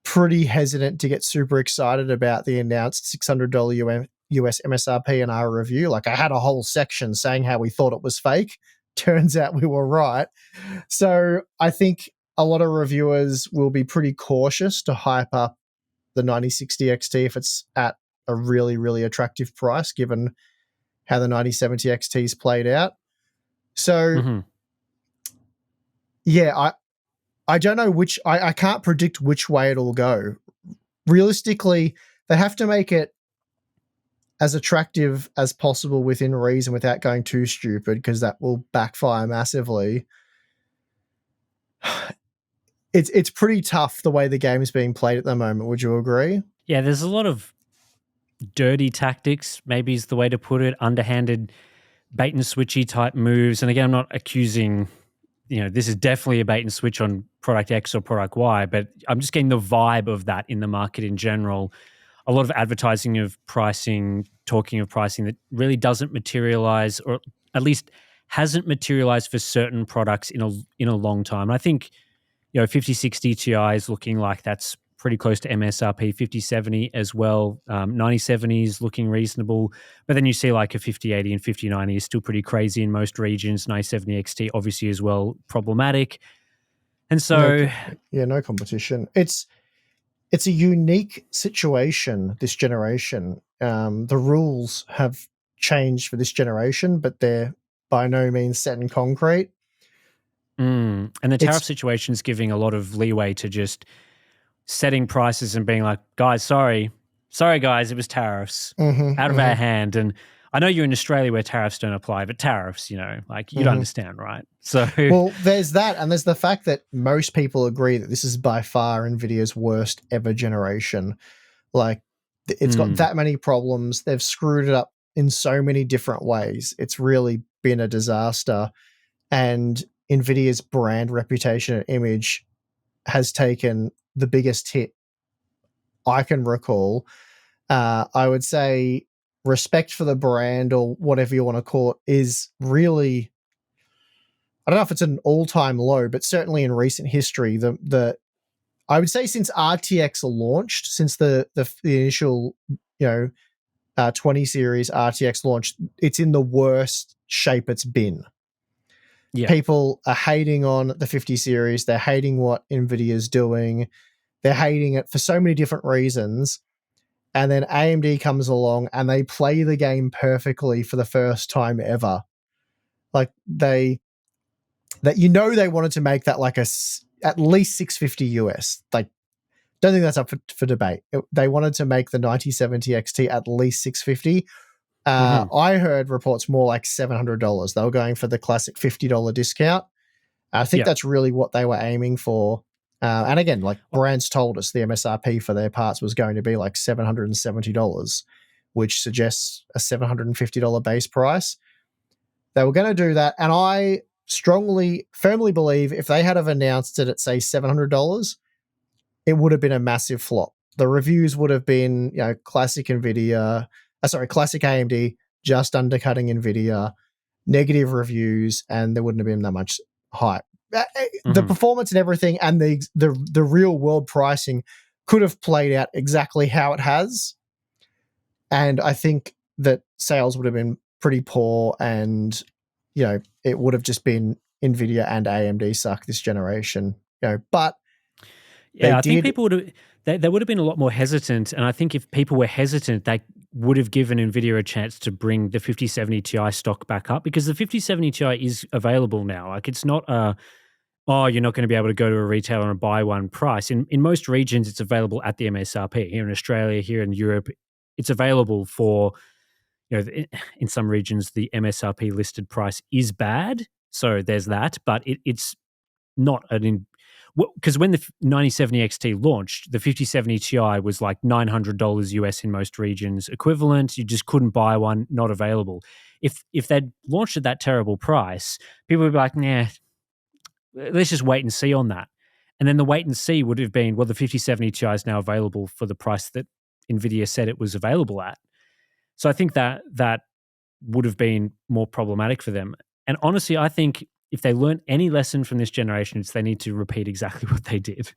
B: pretty hesitant to get super excited about the announced $600 US MSRP in our review. Like, I had a whole section saying how we thought it was fake. Turns out we were right. So I think a lot of reviewers will be pretty cautious to hype up the 9060 XT if it's at a really, really attractive price, given how the 9070 XT's played out. So, yeah, I don't know I can't predict which way it'll go. Realistically, they have to make it as attractive as possible within reason without going too stupid, because that will backfire massively. It's pretty tough the way the game is being played at the moment. Would you agree?
A: Yeah, there's a lot of dirty tactics, maybe is the way to put it, underhanded bait and switchy type moves. And again, I'm not accusing, this is definitely a bait and switch on product X or product Y, but I'm just getting the vibe of that in the market in general. A lot of advertising of pricing, talking of pricing that really doesn't materialize, or at least hasn't materialized for certain products in a long time. And I think 5060 Ti is looking like that's pretty close to MSRP. 5070 as well. 9070 is looking reasonable, but then you see like a 5080 and 5090 is still pretty crazy in most regions. 9070 XT obviously as well problematic, and so
B: no competition. It's a unique situation this generation. The rules have changed for this generation, but they're by no means set in concrete.
A: And the tariff situation is giving a lot of leeway to just setting prices and being like, guys, sorry guys, it was tariffs out of our hand. And I know you're in Australia where tariffs don't apply, but tariffs, like you'd understand, right? So
B: well, there's that, and there's the fact that most people agree that this is by far NVIDIA's worst ever generation. Like, it's got that many problems. They've screwed it up in so many different ways. It's really been a disaster. And NVIDIA's brand reputation and image has taken the biggest hit I can recall. I would say respect for the brand, or whatever you want to call it, is really, I don't know if it's an all-time low, but certainly in recent history, I would say since RTX launched, since the initial 20 series RTX launched, it's in the worst shape it's been. Yeah. People are hating on the 50 series. They're hating what NVIDIA's doing. They're hating it for so many different reasons. And then AMD comes along and they play the game perfectly for the first time ever. Like they wanted to make that like at least 650 US. Like, don't think that's up for debate. They wanted to make the 9070 XT at least 650. I heard reports more like $700. They were going for the classic $50 discount. I think that's really what they were aiming for. And again, like brands told us the MSRP for their parts was going to be like $770, which suggests a $750 base price. They were going to do that. And I firmly believe if they had have announced it at, say, $700, it would have been a massive flop. The reviews would have been, classic AMD just undercutting NVIDIA, negative reviews, and there wouldn't have been that much hype. The performance and everything and the real world pricing could have played out exactly how it has. And I think that sales would have been pretty poor, and, it would have just been NVIDIA and AMD suck this generation, but
A: I think people would have, they would have been a lot more hesitant. And I think if people were hesitant, they would have given NVIDIA a chance to bring the 5070 Ti stock back up, because the 5070 Ti is available now. Like, it's not you're not going to be able to go to a retailer and buy one price. In most regions, it's available at the MSRP. Here in Australia, here in Europe, it's available for, in some regions, the MSRP listed price is bad. So there's that, but it's not because when the 9070 XT launched, the 5070 Ti was like $900 US in most regions equivalent. You just couldn't buy one, not available. If they'd launched at that terrible price, people would be like, nah, let's just wait and see on that. And then the wait and see would have been, well, the 5070 Ti is now available for the price that NVIDIA said it was available at. So I think that would have been more problematic for them. And honestly, I think if they learn any lesson from this generation, it's they need to repeat exactly what they did.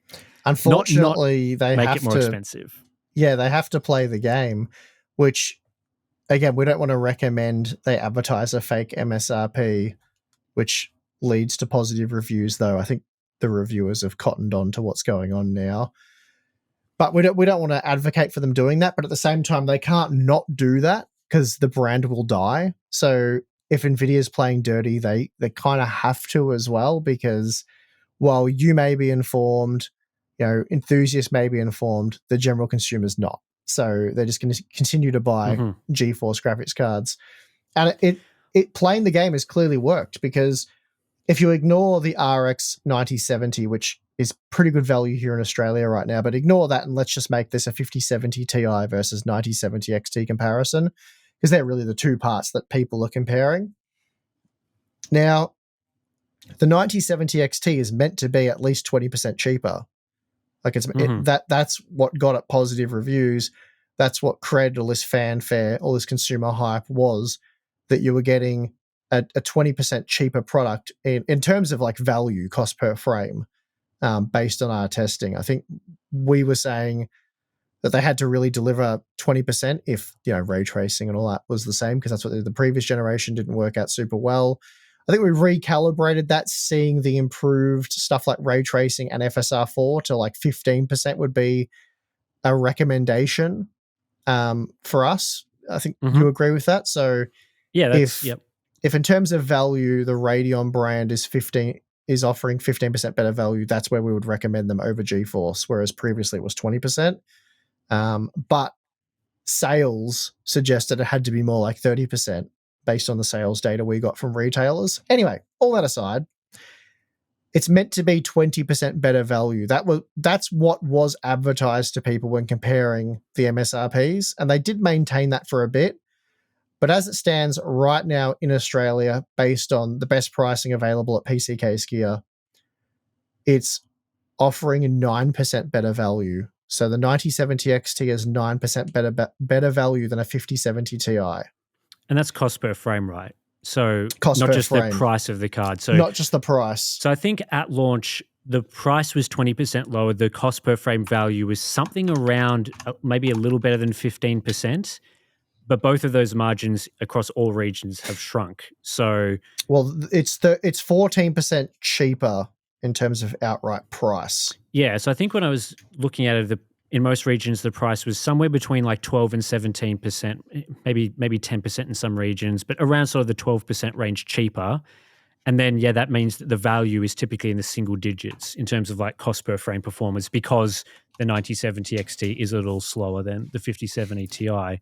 B: Unfortunately, they
A: make
B: have
A: it more expensive.
B: Yeah, they have to play the game, which, again, we don't want to recommend they advertise a fake MSRP, which leads to positive reviews, though. I think the reviewers have cottoned on to what's going on now. But we don't want to advocate for them doing that. But at the same time, they can't not do that because the brand will die. So if NVIDIA's playing dirty, they kind of have to as well, because while you may be informed, enthusiasts may be informed, the general consumer's not. So they're just going to continue to buy GeForce graphics cards. And it playing the game has clearly worked, because if you ignore the RX 9070, which is pretty good value here in Australia right now, but ignore that and let's just make this a 5070 Ti versus 9070 XT comparison, because they're really the two parts that people are comparing. Now, the 9070 XT is meant to be at least 20% cheaper. Like that's what got it positive reviews. That's what created all this fanfare, all this consumer hype, was that you were getting a 20% cheaper product in terms of like value, cost per frame, based on our testing. I think we were saying that they had to really deliver 20% if, ray tracing and all that was the same, because that's what the previous generation didn't work out super well. I think we recalibrated that, seeing the improved stuff like ray tracing and FSR4 to like 15% would be a recommendation for us. I think you agree with that. So
A: yeah, that's
B: if in terms of value, the Radeon brand is offering 15% better value, that's where we would recommend them over GeForce, whereas previously it was 20%. But sales suggested it had to be more like 30% based on the sales data we got from retailers. Anyway, all that aside, it's meant to be 20% better value. That's what was advertised to people when comparing the MSRPs, and they did maintain that for a bit. But as it stands right now in Australia, based on the best pricing available at PCK Gear, it's offering 9% better value. So the 9070 XT is 9% better value than a 5070 Ti.
A: And that's cost per frame, right? So
B: cost
A: not
B: per
A: just
B: frame.
A: The price of the card. So
B: not just the price.
A: So I think at launch, the price was 20% lower. The cost per frame value was something around maybe a little better than 15%. But both of those margins across all regions have shrunk. So,
B: well, it's 14% cheaper in terms of outright price.
A: Yeah, so I think when I was looking at it, in most regions, the price was somewhere between like 12 and 17%, maybe 10% in some regions, but around sort of the 12% range cheaper. And then, yeah, that means that the value is typically in the single digits in terms of like cost per frame performance, because the 9070 XT is a little slower than the 5070 Ti.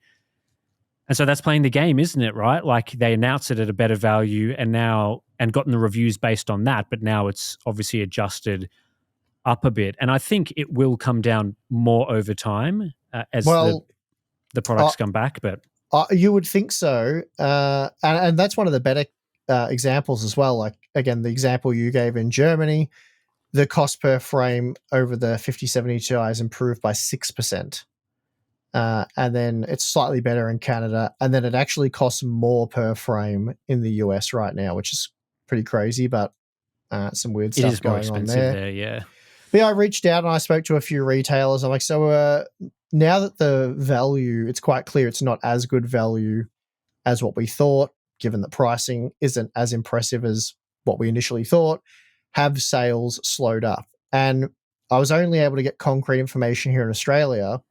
A: And so that's playing the game, isn't it, right? Like they announced it at a better value and gotten the reviews based on that, but now it's obviously adjusted up a bit. And I think it will come down more over time as the products come back. But
B: you would think so. And that's one of the better examples as well. Like, again, the example you gave in Germany, the cost per frame over the 5070 Ti is improved by 6%. And then it's slightly better in Canada, and then it actually costs more per frame in the US right now, which is pretty crazy, but some weird stuff going on there.
A: Yeah.
B: But yeah, I reached out and I spoke to a few retailers. I'm like, so now that the value, it's quite clear it's not as good value as what we thought, given that pricing isn't as impressive as what we initially thought, have sales slowed up? And I was only able to get concrete information here in Australia.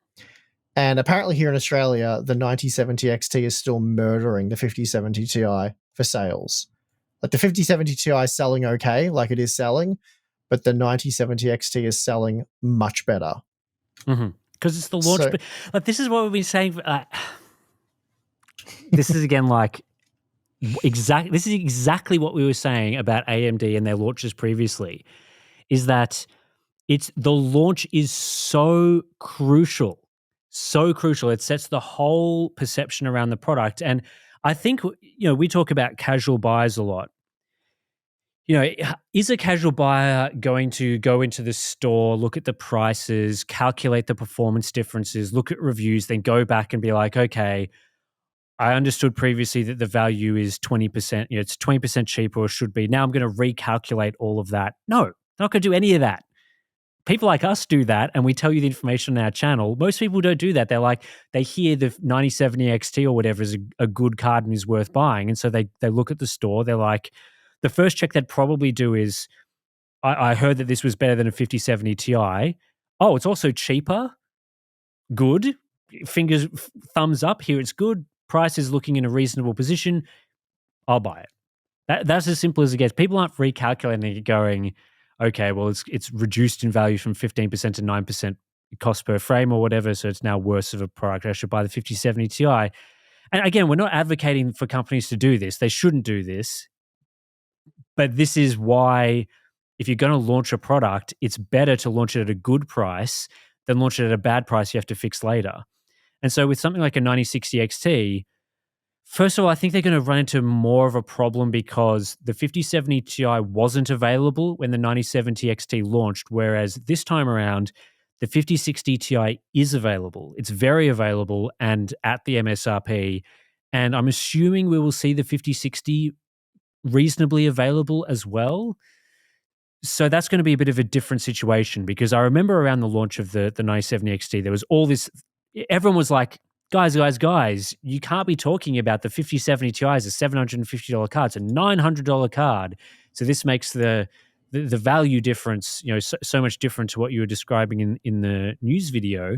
B: And apparently here in Australia, the 9070 XT is still murdering the 5070 Ti for sales. Like the 5070 Ti is selling okay, like it is selling, but the 9070 XT is selling much better.
A: Because it's the launch. So, like, this is what we've been saying. This is again like this is exactly what we were saying about AMD and their launches previously. Is that the launch is so crucial. So crucial. It sets the whole perception around the product. And I think, we talk about casual buyers a lot. Is a casual buyer going to go into the store, look at the prices, calculate the performance differences, look at reviews, then go back and be like, okay, I understood previously that the value is 20%, it's 20% cheaper or should be. Now I'm going to recalculate all of that. No, they're not going to do any of that. People like us do that, and we tell you the information on our channel. Most people don't do that. They hear the 9070 XT or whatever is a good card and is worth buying, and so they look at the store. They're like, the first check they'd probably do is, I heard that this was better than a 5070 Ti. Oh, it's also cheaper. Good. Thumbs up. Here it's good. Price is looking in a reasonable position. I'll buy it. That's as simple as it gets. People aren't recalculating it going, okay, well, it's reduced in value from 15% to 9% cost per frame or whatever, so it's now worse of a product. I should buy the 5070 Ti. And again, we're not advocating for companies to do this. They shouldn't do this. But this is why, if you're going to launch a product, it's better to launch it at a good price than launch it at a bad price you have to fix later. And so with something like a 9060 XT, First of all, I think they're going to run into more of a problem because the 5070 Ti wasn't available when the 9070 XT launched, whereas this time around, the 5060 Ti is available. It's very available and at the MSRP. And I'm assuming we will see the 5060 reasonably available as well. So that's going to be a bit of a different situation because I remember around the launch of the 9070 XT, there was all this, everyone was like, guys, you can't be talking about the 5070 Ti as a $750 card. It's a $900 card. So this makes the value difference, so much different to what you were describing in the news video.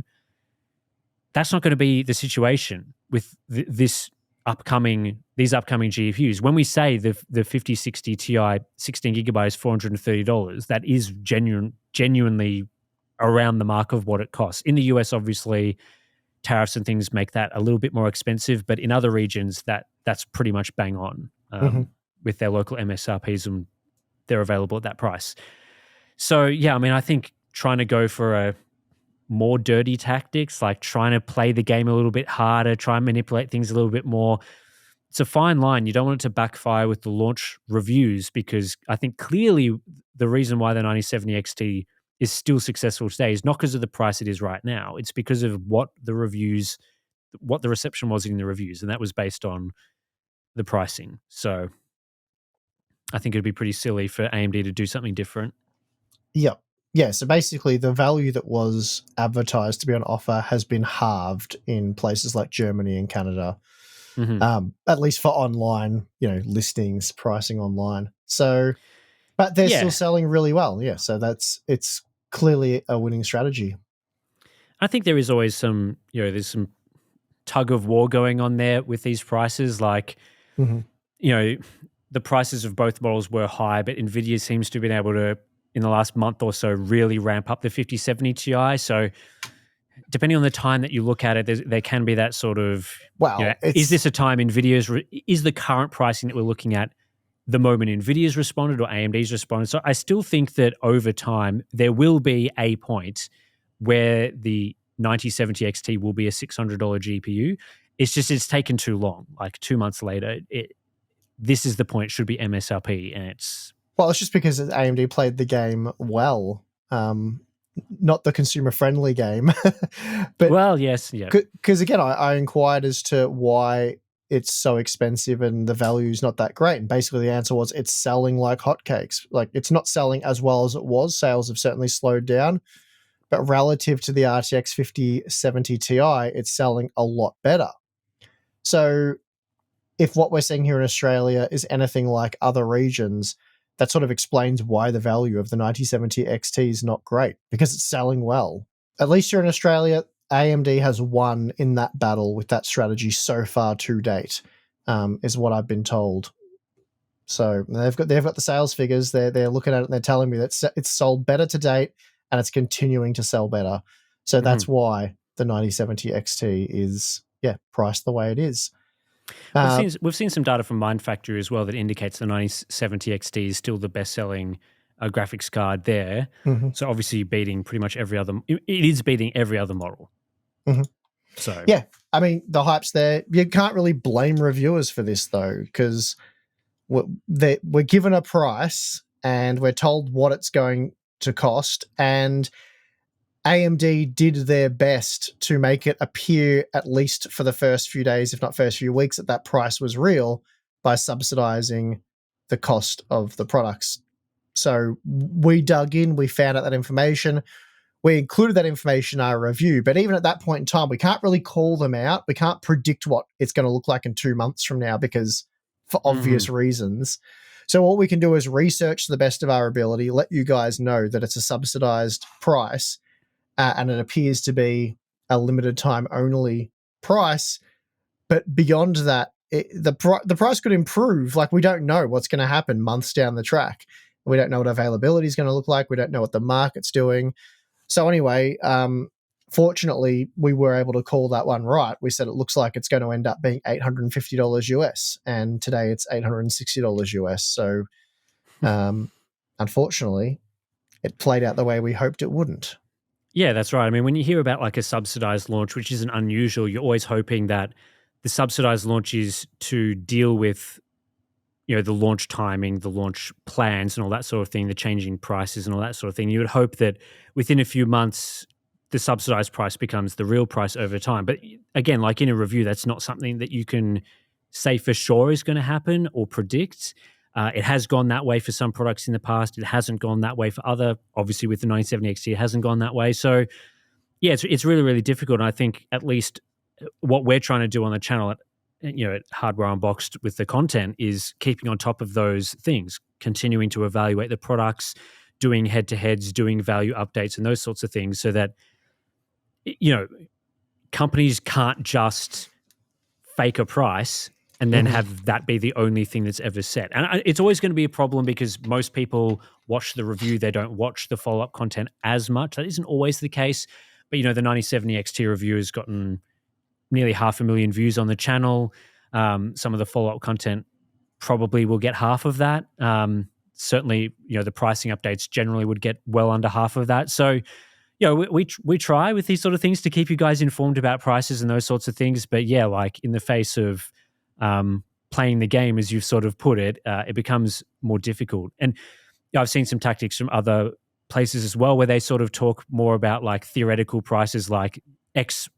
A: That's not going to be the situation with these upcoming GPUs. When we say the 5060 Ti 16 gigabyte is $430, that is genuinely around the mark of what it costs. In the US, obviously, tariffs and things make that a little bit more expensive, but in other regions, that's pretty much bang on with their local MSRPs, and they're available at that price. So yeah, I mean, I think trying to go for a more dirty tactics, like trying to play the game a little bit harder, try and manipulate things a little bit more. It's a fine line. You don't want it to backfire with the launch reviews, because I think clearly the reason why the 9070 XT is still successful today is not because of the price it is right now. It's because of what the reception was in the reviews, and that was based on the pricing. So I think it'd be pretty silly for AMD to do something different.
B: Yep. Yeah, so basically the value that was advertised to be on offer has been halved in places like Germany and Canada, at least for online, listings, pricing online. So, but they're still selling really well. Yeah, so it's clearly a winning strategy.
A: I think there is always some, there's some tug of war going on there with these prices. Like, the prices of both models were high, but NVIDIA seems to have been able to, in the last month or so, really ramp up the 5070 Ti. So depending on the time that you look at it, there can be that sort of, is this a time is the current pricing that we're looking at the moment NVIDIA's responded or AMD's responded? So I still think that over time, there will be a point where the 9070 XT will be a $600 GPU. It's taken too long. Like 2 months later, this is the point, it should be MSRP, and it's...
B: Well, it's just because AMD played the game well, not the consumer-friendly game. But
A: well, yes, yeah.
B: Because again, I inquired as to why it's so expensive and the value is not that great, and basically the answer was it's selling like hotcakes. Like, it's not selling as well as it was. Sales have certainly slowed down, but relative to the RTX 5070 Ti, it's selling a lot better. So if what we're seeing here in Australia is anything like other regions, that sort of explains why the value of the 9070 XT is not great, because it's selling well. At least here in Australia, AMD has won in that battle with that strategy so far to date, is what I've been told. So they've got the sales figures. They're looking at it and they're telling me that it's sold better to date and it's continuing to sell better. So that's why the 9070 XT is priced the way it is.
A: We've seen some data from Mind Factory as well that indicates the 9070 XT is still the best-selling graphics card there. So obviously beating pretty much every other... It is beating every other model. So
B: yeah, I mean, the hype's there. You can't really blame reviewers for this, though, because we're given a price and we're told what it's going to cost, and AMD did their best to make it appear, at least for the first few days, if not first few weeks, that price was real by subsidizing the cost of the products. So we dug in, we found out that information, we included that information in our review, but even at that point in time, we can't really call them out. We can't predict what it's going to look like in 2 months from now, because for obvious reasons. So what we can do is research to the best of our ability, let you guys know that it's a subsidized price, and it appears to be a limited time only price. But beyond that, the price could improve. Like, we don't know what's going to happen months down the track. We don't know what availability is going to look like. We don't know what the market's doing. So anyway, fortunately, we were able to call that one right. We said it looks like it's going to end up being $850 US, and today it's $860 US. So unfortunately, it played out the way we hoped it wouldn't.
A: Yeah, that's right. I mean, when you hear about like a subsidized launch, which isn't unusual, you're always hoping that the subsidized launch is to deal with the launch timing, the launch plans, and all that sort of thing, the changing prices and all that sort of thing. You would hope that within a few months, the subsidized price becomes the real price over time. But again, like in a review, that's not something that you can say for sure is going to happen or predict. It has gone that way for some products in the past. It hasn't gone that way for other. Obviously, with the 970 XT, it hasn't gone that way. So, yeah, it's really, really difficult. And I think at least what we're trying to do on the channel at Hardware Unboxed with the content is keeping on top of those things, continuing to evaluate the products, doing head-to-heads, doing value updates and those sorts of things so that, companies can't just fake a price and then have that be the only thing that's ever set. And it's always going to be a problem because most people watch the review. They don't watch the follow-up content as much. That isn't always the case. But, the 9070 XT review has gotten nearly 500,000 views on the channel. Some of the follow-up content probably will get half of that. Certainly, the pricing updates generally would get well under half of that. So, we try with these sort of things to keep you guys informed about prices and those sorts of things. But yeah, like in the face of playing the game, as you've sort of put it, it becomes more difficult. And I've seen some tactics from other places as well where they sort of talk more about like theoretical prices, like X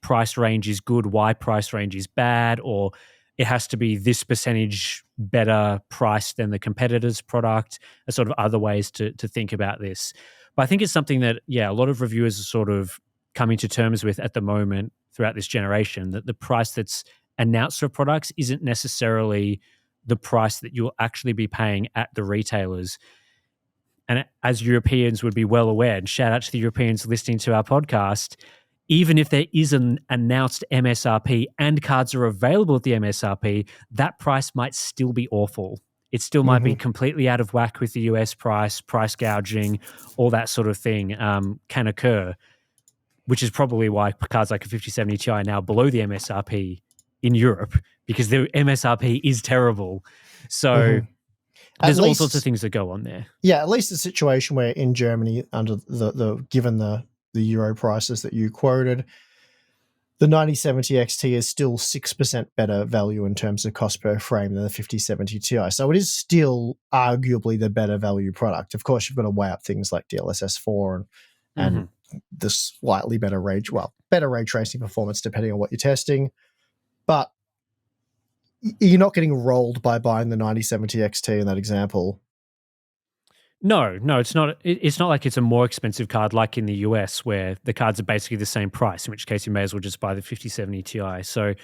A: price range is good, Y price range is bad, or it has to be this percentage better price than the competitor's product, are sort of other ways to think about this. But I think it's something that, a lot of reviewers are sort of coming to terms with at the moment throughout this generation, that the price that's announced for products isn't necessarily the price that you'll actually be paying at the retailers. And as Europeans would be well aware, and shout out to the Europeans listening to our podcast, even if there is an announced MSRP and cards are available at the MSRP, that price might still be awful. It still might be completely out of whack with the US price gouging, all that sort of thing can occur, which is probably why cards like a 5070 Ti are now below the MSRP in Europe, because the MSRP is terrible. So there's all sorts of things that go on there.
B: Yeah, at least a situation where in Germany, under the given the euro prices that you quoted, the 9070 XT is still 6% better value in terms of cost per frame than the 5070 Ti. So it is still arguably the better value product. Of course, you've got to weigh up things like DLSS 4 and the slightly better ray tracing performance depending on what you're testing. But you're not getting rolled by buying the 9070 XT in that example.
A: No, it's not. It's not like it's a more expensive card like in the US where the cards are basically the same price, in which case you may as well just buy the 5070 Ti. So,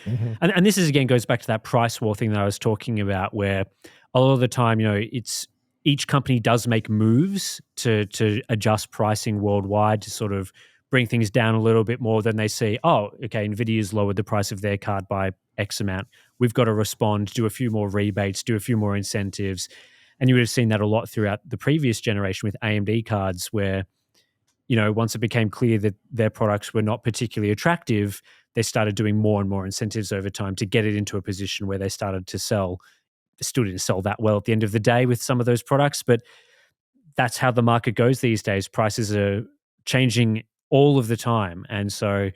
A: and this is again goes back to that price war thing that I was talking about, where a lot of the time, it's each company does make moves to adjust pricing worldwide to sort of bring things down a little bit more. Than they see, oh, okay, Nvidia's lowered the price of their card by X amount. We've got to respond, do a few more rebates, do a few more incentives. And you would have seen that a lot throughout the previous generation with AMD cards where, once it became clear that their products were not particularly attractive, they started doing more and more incentives over time to get it into a position where they started to sell. They still didn't sell that well at the end of the day with some of those products, but that's how the market goes these days. Prices are changing all of the time. And so,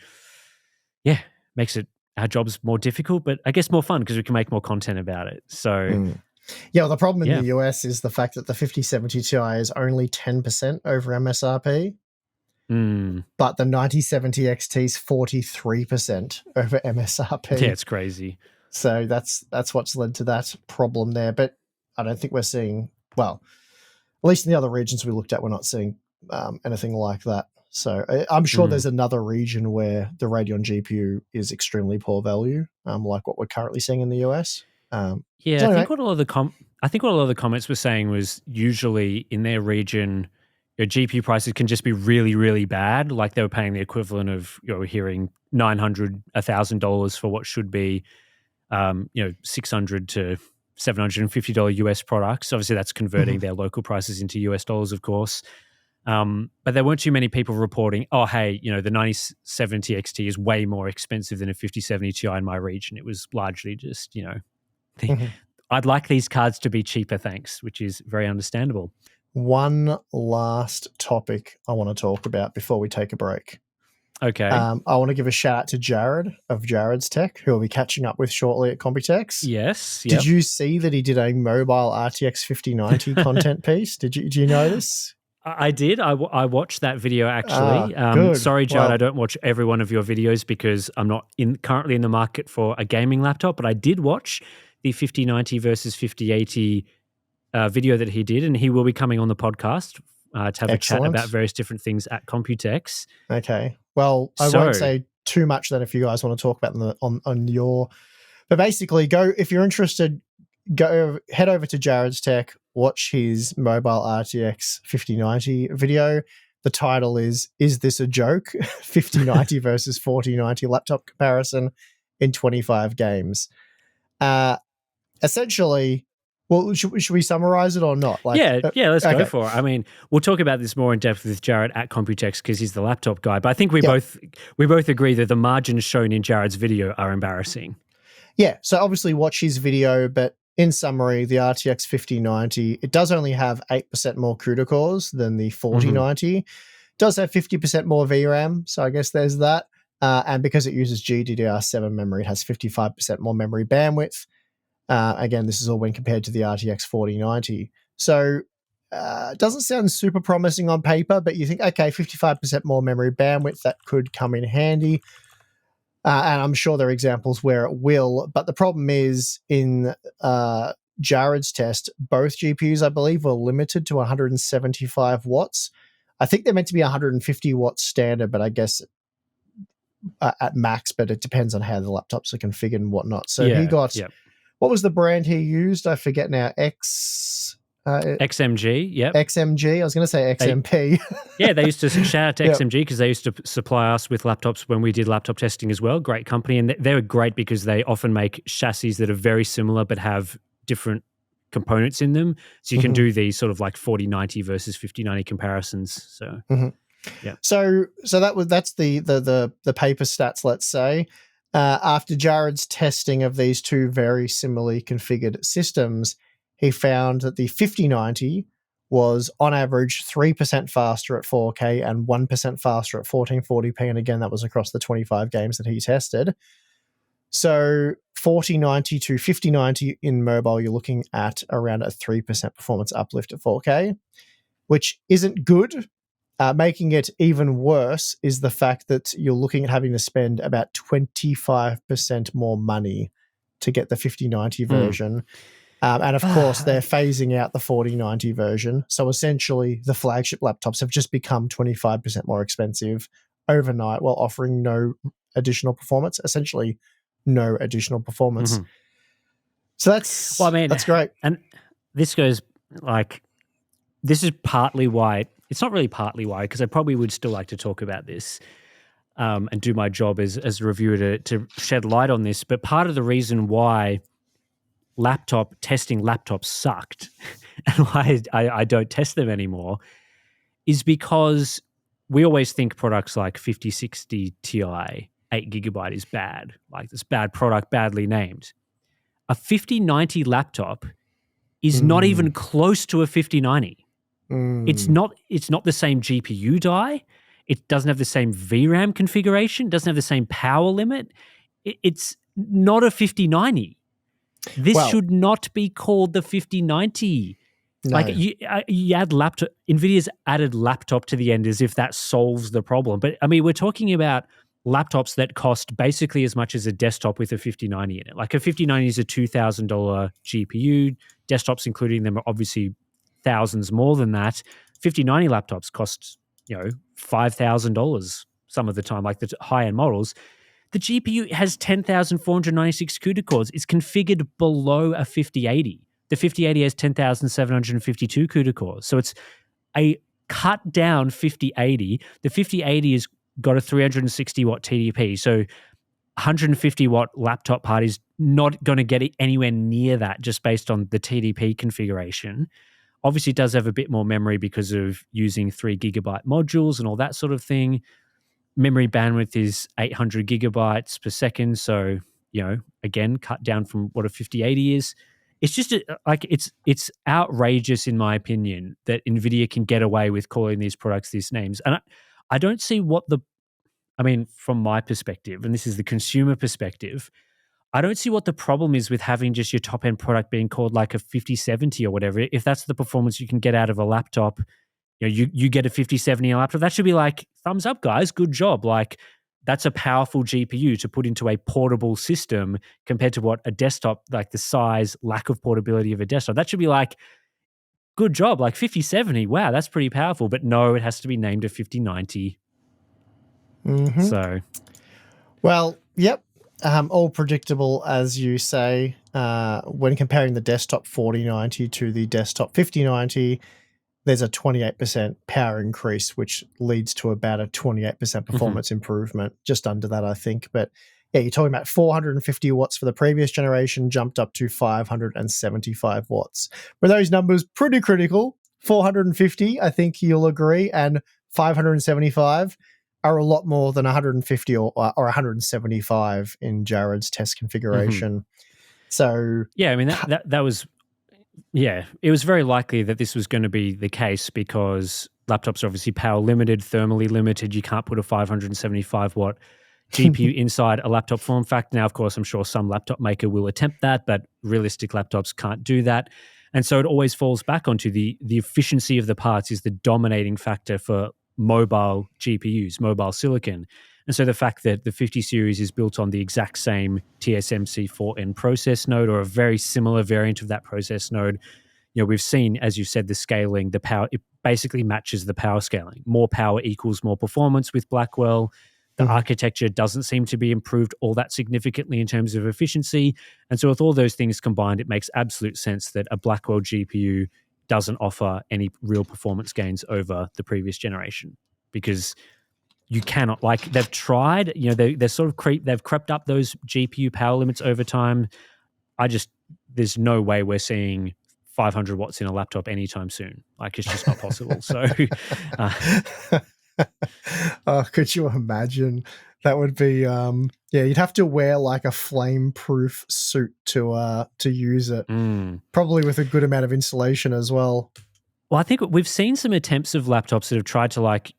A: yeah, makes our jobs more difficult, but I guess more fun because we can make more content about it. So...
B: Yeah, well, the problem in the US is the fact that the 5070 Ti is only 10% over MSRP, but the 9070 XT is 43% over MSRP.
A: Yeah, it's crazy.
B: So that's what's led to that problem there. But I don't think we're seeing, well, at least in the other regions we looked at, we're not seeing anything like that. So I'm sure there's another region where the Radeon GPU is extremely poor value, like what we're currently seeing in the US.
A: I think what a lot of the comments were saying was usually in their region, your GPU prices can just be really, really bad. Like they were paying the equivalent of hearing $900, $1,000 for what should be $600 to $750 US products. Obviously, that's converting their local prices into US dollars, of course. But there weren't too many people reporting, oh, hey, the 9070 XT is way more expensive than a 5070 Ti in my region. It was largely just, I'd like these cards to be cheaper, thanks, which is very understandable.
B: One last topic I want to talk about before we take a break.
A: Okay.
B: I want to give a shout out to Jared of Jared's Tech, who will be catching up with shortly at Computex.
A: Yes.
B: Did
A: Yep.
B: you see that he did a mobile RTX 5090 content piece? Do you know this?
A: I did. I watched that video actually.
B: Good.
A: Sorry, Jared, I
B: Well,
A: don't watch every one of your videos because I'm not currently in the market for a gaming laptop. But I did watch the 5090 versus 5080 video that he did, and he will be coming on the podcast to have a chat about
B: excellent.
A: various different things at Computex.
B: Okay. Well, I won't
A: So,
B: say too much then if you guys want to talk about them on your. But basically, go if you're interested. Go head over to Jared's Tech. Watch his mobile RTX 5090 video. The title is this a joke? 5090 versus 4090 laptop comparison in 25 games. Essentially, well, should we summarize it or not?
A: yeah, let's go
B: Okay,
A: for it. I mean, we'll talk about this more in depth with Jared at Computex because he's the laptop guy. But I think we
B: Yep.
A: both agree that the margins shown in Jared's video are embarrassing.
B: Yeah, so obviously watch his video, but in summary, the RTX 5090, it does only have 8% more CUDA cores than the 4090. Does have 50% more VRAM, so I guess there's that. And because it uses GDDR7 memory, it has 55% more memory bandwidth. Again, this is all when compared to the RTX 4090. So it doesn't sound super promising on paper, but you think, okay, 55% more memory bandwidth, that could come in handy. And I'm sure there are examples where it will. But the problem is in Jared's test, both GPUs, I believe, were limited to 175 watts. I think they're meant to be 150 watts standard, but I guess at max, but it depends on how the laptops are configured and whatnot. So he got, what was the brand he used? I forget now.
A: XMG, yep.
B: XMG. I was going to say XMP.
A: They used to shout out to XMG because they used to supply us with laptops when we did laptop testing as well. Great company. And they were great because they often make chassis that are very similar but have different components in them. So you can do these sort of like 4090 versus 5090 comparisons. So, yeah.
B: So that's the paper stats, let's say. After Jared's testing of these two very similarly configured systems, he found that the 5090 was on average 3% faster at 4K and 1% faster at 1440p. And again, that was across the 25 games that he tested. So 4090 to 5090 in mobile, you're looking at around a 3% performance uplift at 4K, which isn't good. Making it even worse is the fact that you're looking at having to spend about 25% more money to get the 5090 version. And of course, they're phasing out the 4090 version. So essentially, the flagship laptops have just become 25% more expensive overnight while offering no additional performance, essentially no additional performance. So that's great.
A: And this goes like, this is partly why, it's not really partly why, because I probably would still like to talk about this and do my job as a reviewer to shed light on this. But part of the reason why testing laptops sucked and why I don't test them anymore is because we always think products like 5060 Ti 8GB is bad. Like this bad product, badly named. A 5090 laptop is not even close to a 5090. It's not the same GPU die. It doesn't have the same VRAM configuration. It doesn't have the same power limit. It's not a 5090. This should not be called the 5090. No. Like you add laptop, NVIDIA's added laptop to the end as if that solves the problem. But I mean, we're talking about laptops that cost basically as much as a desktop with a 5090 in it. Like a 5090 is a $2,000 GPU. Desktops, including them, are obviously thousands more than that. 5090 laptops cost, $5,000 some of the time, like the high-end models. The GPU has 10,496 CUDA cores. It's configured below a 5080. The 5080 has 10,752 CUDA cores. So it's a cut down 5080. The 5080 has got a 360 watt TDP. So 150 watt laptop part is not going to get it anywhere near that just based on the TDP configuration. Obviously, it does have a bit more memory because of using 3 gigabyte modules and all that sort of thing. Memory bandwidth is 800 gigabytes per second. So, again, cut down from what a 5080 is. It's just it's outrageous, in my opinion, that NVIDIA can get away with calling these products these names. And I don't see what I mean, from my perspective, and this is the consumer perspective, I don't see what the problem is with having just your top end product being called like a 5070 or whatever. If that's the performance you can get out of a laptop, you get a 5070 a laptop. That should be like, thumbs up, guys. Good job. Like, that's a powerful GPU to put into a portable system compared to what a desktop, like the size, lack of portability of a desktop. That should be like, good job. Like 5070, wow, that's pretty powerful. But no, it has to be named a 5090. So,
B: well, yep. All predictable, as you say. When comparing the desktop 4090 to the desktop 5090, there's a 28% power increase, which leads to about a 28% performance improvement, just under that, I think. But yeah, you're talking about 450 watts for the previous generation, jumped up to 575 watts. Were those numbers pretty critical? 450, I think you'll agree, and 575 are a lot more than 150 or 175 in Jared's test configuration. So
A: yeah, I mean, that was... Yeah, it was very likely that this was going to be the case because laptops are obviously power limited, thermally limited. You can't put a 575 watt GPU inside a laptop form factor. Now, of course, I'm sure some laptop maker will attempt that, but realistic laptops can't do that. And so it always falls back onto the efficiency of the parts is the dominating factor for mobile GPUs, mobile silicon. And so the fact that the 50 series is built on the exact same TSMC 4N process node or a very similar variant of that process node, we've seen, as you said, the scaling, the power, it basically matches the power scaling. More power equals more performance with Blackwell. The architecture doesn't seem to be improved all that significantly in terms of efficiency. And so with all those things combined, it makes absolute sense that a Blackwell GPU doesn't offer any real performance gains over the previous generation because you cannot, like, they've tried, they're sort of they've crept up those GPU power limits over time. There's no way we're seeing 500 watts in a laptop anytime soon. Like, it's just not possible. So,
B: could you imagine? That would be, you'd have to wear like a flame-proof suit to use it, probably with a good amount of insulation as well.
A: Well, I think we've seen some attempts of laptops that have tried to like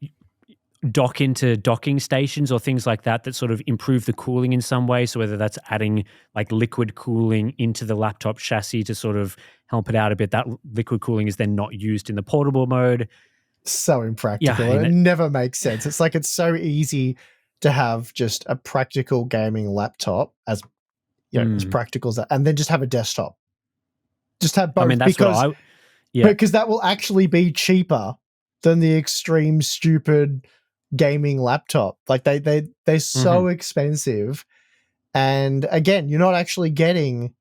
A: dock into docking stations or things like that sort of improve the cooling in some way. So whether that's adding like liquid cooling into the laptop chassis to sort of help it out a bit, that liquid cooling is then not used in the portable mode.
B: So impractical. Yeah, it never makes sense. It's like it's so easy to have just a practical gaming laptop as as practical as that, and then just have a desktop. Just have both. I mean, that's because that will actually be cheaper than the extreme stupid gaming laptop. Like they're so expensive. And again, you're not actually getting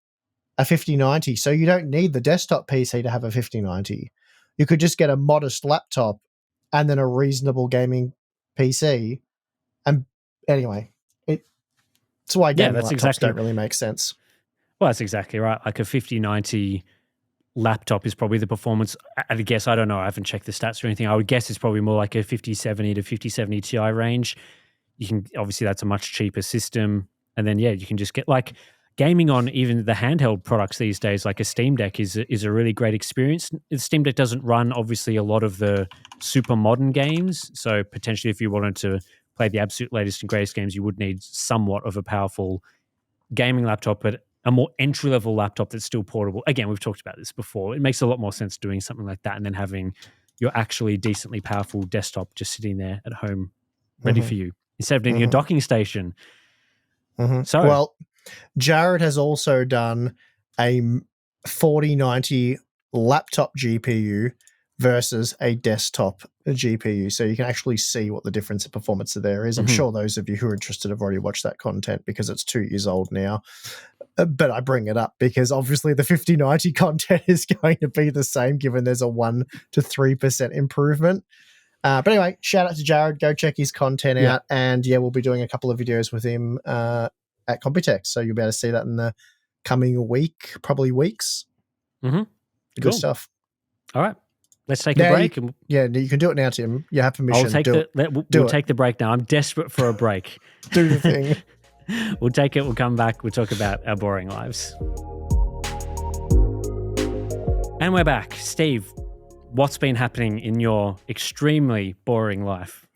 B: a 5090, so you don't need the desktop PC to have a 5090. You could just get a modest laptop and then a reasonable gaming PC. And anyway, it's why gaming laptops don't really make sense.
A: Well, that's exactly right. Like a 5090 laptop is probably the performance. I guess, I don't know, I haven't checked the stats or anything. I would guess it's probably more like a 5070 to 5070 Ti range. You can, obviously that's a much cheaper system. And then, you can just get like gaming on even the handheld products these days, like a Steam Deck is a really great experience. The Steam Deck doesn't run obviously a lot of the super modern games. So potentially if you wanted to play the absolute latest and greatest games, you would need somewhat of a powerful gaming laptop, but a more entry-level laptop that's still portable. Again, we've talked about this before. It makes a lot more sense doing something like that and then having your actually decently powerful desktop just sitting there at home ready for you instead of needing a docking station. So,
B: well, Jared has also done a 4090 laptop GPU versus a desktop GPU. So you can actually see what the difference in performance there is. I'm sure those of you who are interested have already watched that content because it's 2 years old now. But I bring it up because obviously the 5090 content is going to be the same given there's a 1 to 3% improvement. But anyway, shout out to Jared. Go check his content out. And we'll be doing a couple of videos with him at Computex. So you'll be able to see that in the coming week, probably weeks. Good stuff.
A: All right. Let's take a break.
B: You can do it now, Tim. You have permission.
A: We'll take the break now. I'm desperate for a break.
B: Do the thing.
A: We'll take it. We'll come back. We'll talk about our boring lives. And we're back. Steve, what's been happening in your extremely boring life?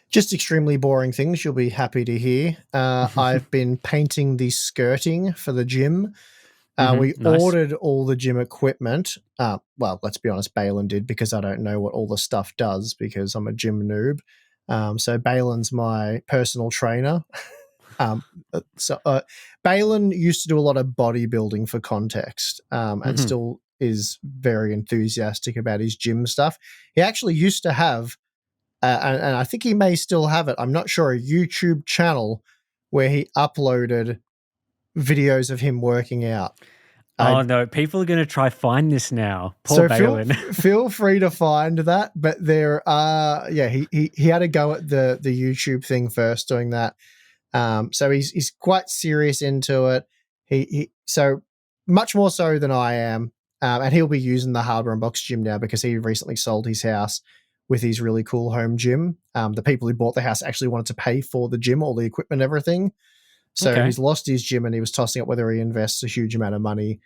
B: Just extremely boring things you'll be happy to hear. I've been painting the skirting for the gym. We
A: Nice.
B: ordered all the gym equipment. Well, let's be honest, Balin did, because I don't know what all the stuff does because I'm a gym noob. So Balin's my personal trainer. Balin used to do a lot of bodybuilding for context, and still is very enthusiastic about his gym stuff. He actually used to have, and I think he may still have it, I'm not sure, a YouTube channel where he uploaded videos of him working out.
A: Oh no, people are going to try find this now. Poor
B: So
A: Balin.
B: feel free to find that, but there are he had a go at the YouTube thing first, doing that. So he's quite serious into it. He so much more so than I am, and he'll be using the Harbour and Box gym now because he recently sold his house with his really cool home gym. The people who bought the house actually wanted to pay for the gym, all the equipment, everything. So
A: Okay.
B: he's lost his gym, and he was tossing up whether he invests a huge amount of money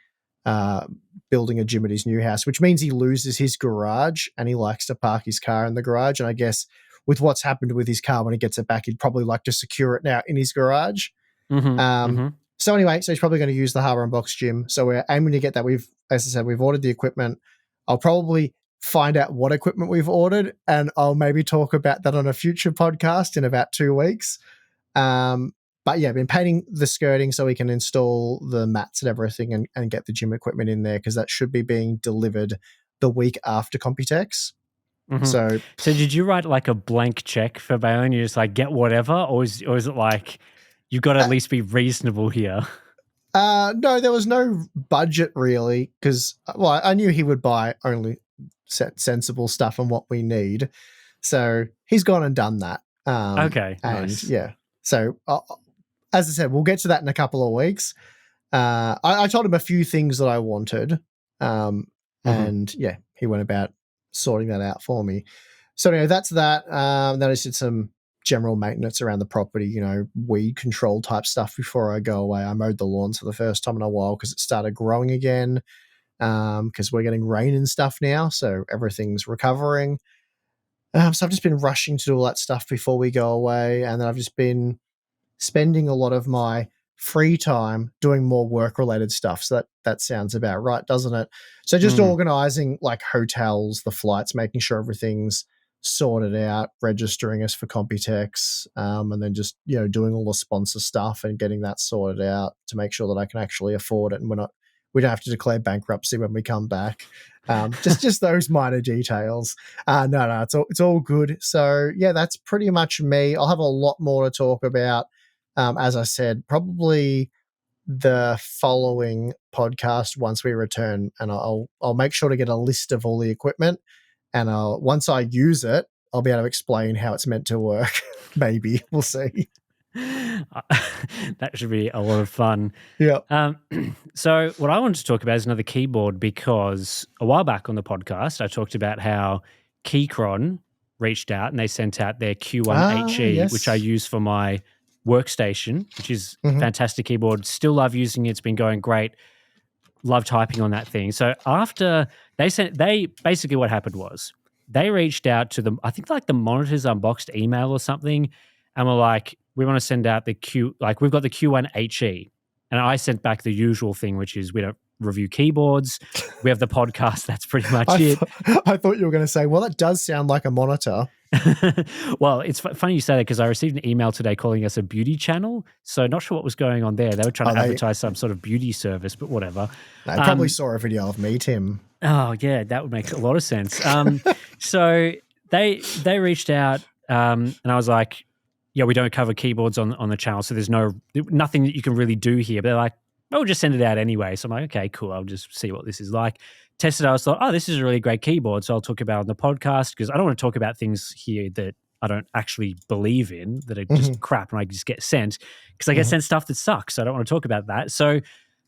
B: building a gym at his new house, which means he loses his garage, and he likes to park his car in the garage. And I guess with what's happened with his car when he gets it back, he'd probably like to secure it now in his garage. So anyway, so he's probably going to use the Harbour and Box gym. So we're aiming to get that. As I said, we've ordered the equipment. I'll probably find out what equipment we've ordered, and I'll maybe talk about that on a future podcast in about 2 weeks. But yeah, I've been painting the skirting so we can install the mats and everything, and get the gym equipment in there, because that should be being delivered the week after Computex. So
A: did you write like a blank check for Balin? You just like get whatever, or is it like you've got to at least be reasonable here?
B: No, there was no budget really, because I knew he would buy only sensible stuff and what we need. So he's gone and done that.
A: Okay,
B: and
A: nice.
B: yeah. So as I said, we'll get to that in a couple of weeks. I told him a few things that I wanted, and yeah, he went about sorting that out for me. So anyway, that's that. Then I did some general maintenance around the property, weed control type stuff before I go away. I mowed the lawns for the first time in a while because it started growing again, because we're getting rain and stuff now, so everything's recovering. So I've just been rushing to do all that stuff before we go away, and then I've just been spending a lot of my free time doing more work-related stuff. So that sounds about right, doesn't it? So just organizing like hotels, the flights, making sure everything's sorted out, registering us for Computex, and then just doing all the sponsor stuff and getting that sorted out to make sure that I can actually afford it, and we don't have to declare bankruptcy when we come back. Just those minor details. No, it's all good. So yeah, that's pretty much me. I'll have a lot more to talk about. As I said, probably the following podcast once we return, and I'll make sure to get a list of all the equipment, and once I use it, I'll be able to explain how it's meant to work. Maybe we'll see.
A: That should be a lot of fun.
B: Yeah.
A: So what I wanted to talk about is another keyboard, because a while back on the podcast, I talked about how Keychron reached out and they sent out their Q1HE,
B: yes.
A: which I use for my workstation, which is a fantastic keyboard. Still love using it. It's been going great. Love typing on that thing. So after they basically what happened was they reached out to them, I think like the Monitors Unboxed email or something, and were like, we want to send out we've got the Q1HE. And I sent back the usual thing, which is we don't review keyboards. We have the podcast. That's pretty much it.
B: I thought you were going to say, well, that does sound like a monitor.
A: Well, it's funny you say that, because I received an email today calling us a beauty channel. So not sure what was going on there. They were trying to advertise some sort of beauty service, but whatever.
B: They probably saw a video of me, Tim.
A: Oh, yeah, that would make a lot of sense. So they reached out, and I was like, yeah, we don't cover keyboards on the channel, so there's nothing that you can really do here. But they're like, we'll just send it out anyway. So I'm like, okay, cool. I'll just see what this is like. Tested it. I thought, oh, this is a really great keyboard. So I'll talk about it on the podcast, because I don't want to talk about things here that I don't actually believe in, that are just crap and I just get sent, because I get sent stuff that sucks. So I don't want to talk about that. So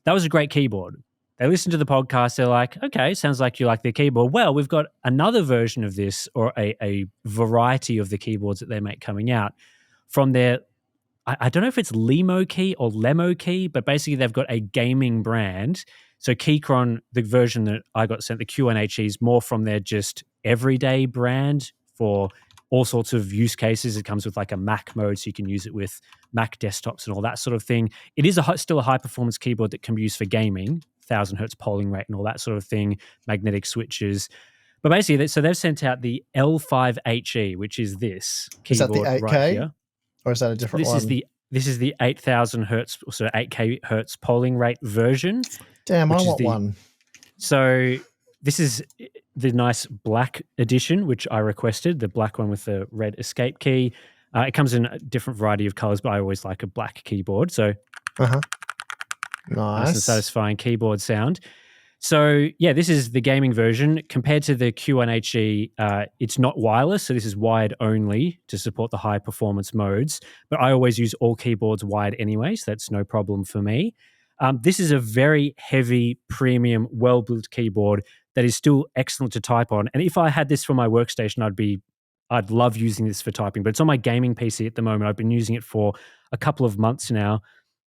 A: that was a great keyboard. They listened to the podcast. They're like, okay, sounds like you like the keyboard. Well, we've got another version of this, or a variety of the keyboards that they make coming out from their, I don't know if it's Lemo Key or Lemo Key, but basically they've got a gaming brand. So Keychron, the version that I got sent, the Q1HE, is more from their just everyday brand for all sorts of use cases. It comes with like a Mac mode, so you can use it with Mac desktops and all that sort of thing. It is still a high performance keyboard that can be used for gaming, 1000 hertz polling rate and all that sort of thing, magnetic switches. But basically, so they've sent out the L5HE, which is this
B: Is that the
A: keyboard
B: 8K?
A: right here.
B: Or is that a different
A: This
B: one?
A: This is the 8000 hertz, so 8K hertz polling rate version.
B: Damn, I want one.
A: So this is the nice black edition, which I requested, the black one with the red escape key. It comes in a different variety of colors, but I always like a black keyboard. So nice and satisfying keyboard sound. So yeah, this is the gaming version. Compared to the Q1HE, it's not wireless, so this is wired only to support the high performance modes. But I always use all keyboards wired anyway, so that's no problem for me. This is a very heavy, premium, well-built keyboard that is still excellent to type on. And if I had this for my workstation, I'd love using this for typing. But it's on my gaming PC at the moment. I've been using it for a couple of months now.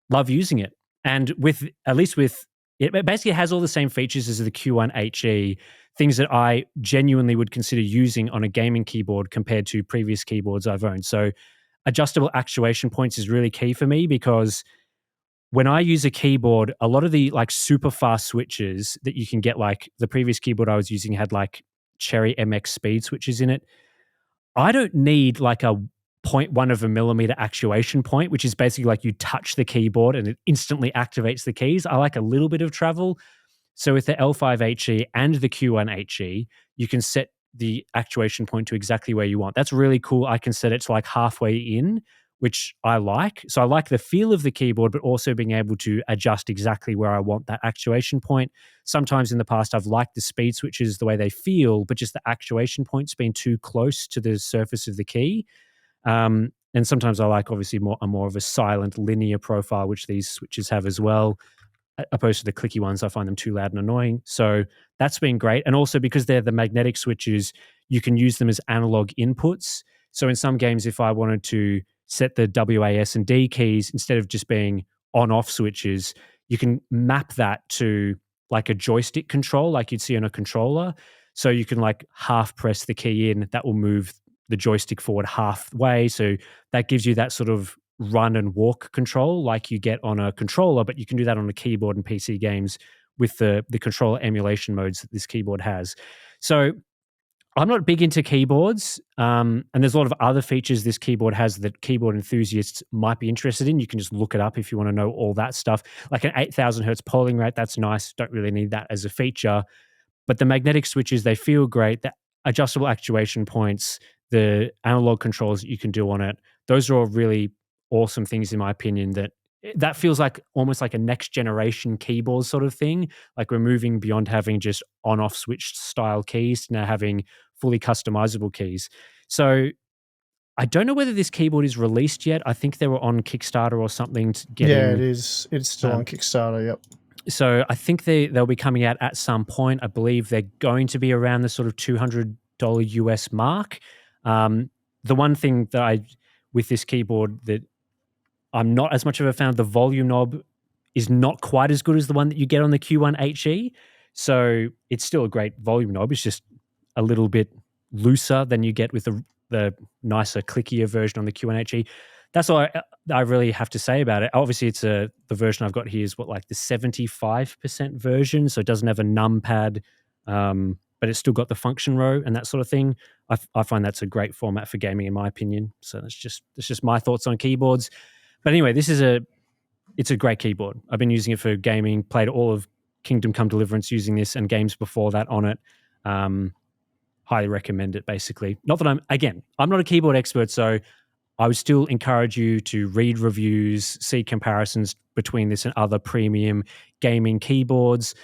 A: Love using it. And it basically has all the same features as the Q1HE, things that I genuinely would consider using on a gaming keyboard compared to previous keyboards I've owned. So adjustable actuation points is really key for me, because when I use a keyboard, a lot of the like super fast switches that you can get, like the previous keyboard I was using had like Cherry MX speed switches in it. I don't need like a 0.1 of a millimeter actuation point, which is basically like you touch the keyboard and it instantly activates the keys. I like a little bit of travel. So with the L5HE and the Q1HE, you can set the actuation point to exactly where you want. That's really cool. I can set it to like halfway in, which I like. So I like the feel of the keyboard, but also being able to adjust exactly where I want that actuation point. Sometimes in the past, I've liked the speed switches the way they feel, but just the actuation point's been too close to the surface of the key. And sometimes I like obviously more of a silent linear profile, which these switches have as well, opposed to the clicky ones. I find them too loud and annoying. So that's been great. And also because they're the magnetic switches, you can use them as analog inputs. So in some games, if I wanted to set the WAS and D keys, instead of just being on-off switches, you can map that to like a joystick control, like you'd see on a controller. So you can like half press the key in, that will move the joystick forward halfway. So that gives you that sort of run and walk control like you get on a controller, but you can do that on a keyboard in PC games with the controller emulation modes that this keyboard has. So I'm not big into keyboards, and there's a lot of other features this keyboard has that keyboard enthusiasts might be interested in. You can just look it up if you want to know all that stuff. Like an 8000 hertz polling rate, that's nice. Don't really need that as a feature. But the magnetic switches, they feel great. The adjustable actuation points, the analog controls that you can do on it, those are all really awesome things in my opinion. That feels like almost like a next generation keyboard sort of thing. Like we're moving beyond having just on-off switch style keys to now having fully customizable keys. So I don't know whether this keyboard is released yet. I think they were on Kickstarter or something to get
B: Yeah, it is. It's still on Kickstarter, yep.
A: So I think they'll be coming out at some point. I believe they're going to be around the sort of $200 US mark. The one thing that with this keyboard that I'm not as much of a fan of, the volume knob is not quite as good as the one that you get on the Q1HE. So it's still a great volume knob. It's just a little bit looser than you get with the nicer, clickier version on the Q1HE. That's all I really have to say about it. Obviously, it's the version I've got here is the 75% version, so it doesn't have a numpad, but it's still got the function row and that sort of thing. I find that's a great format for gaming, in my opinion. So that's just my thoughts on keyboards. But anyway, it's a great keyboard. I've been using it for gaming, played all of Kingdom Come Deliverance using this and games before that on it. Highly recommend it, basically. Not that I'm not a keyboard expert, so I would still encourage you to read reviews, see comparisons between this and other premium gaming keyboards.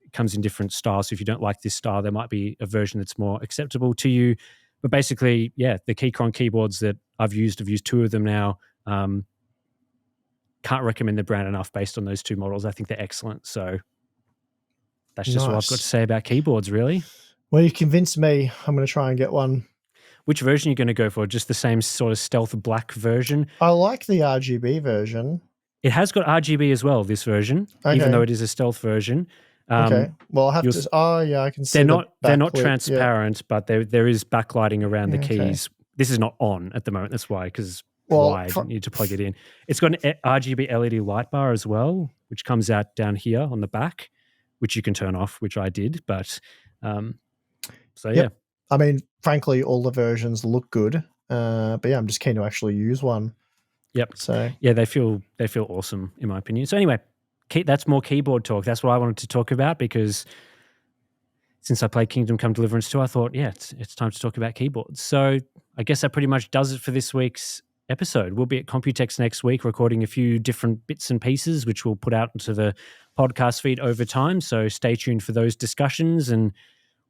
A: It comes in different styles. So if you don't like this style, there might be a version that's more acceptable to you. But basically, yeah, the Keychron keyboards that I've used two of them now. Can't recommend the brand enough based on those two models. I think they're excellent. So that's just what I've got to say about keyboards, really.
B: Well, you convinced me. I'm going to try and get one.
A: Which version are you going to go for? Just the same sort of stealth black version?
B: I like the RGB version.
A: It has got RGB as well, this version, even though it is a stealth version.
B: Okay. Well, I'll have to... Oh, yeah, I can see
A: they're not transparent, but there is backlighting around the keys This is not on at the moment. That's why, because
B: Well,
A: wired, you need to plug it in. It's got an RGB LED light bar as well, which comes out down here on the back, which you can turn off, which I did. But so yeah,
B: I mean, frankly, all the versions look good. But yeah, I'm just keen to actually use one.
A: yep.
B: So
A: Yeah, they feel awesome in my opinion. So anyway, that's more keyboard talk. That's what I wanted to talk about, because since I played Kingdom Come Deliverance 2, I thought, yeah, it's time to talk about keyboards. So I guess that pretty much does it for this week's episode. We'll be at Computex next week recording a few different bits and pieces, which we'll put out into the podcast feed over time. So stay tuned for those discussions and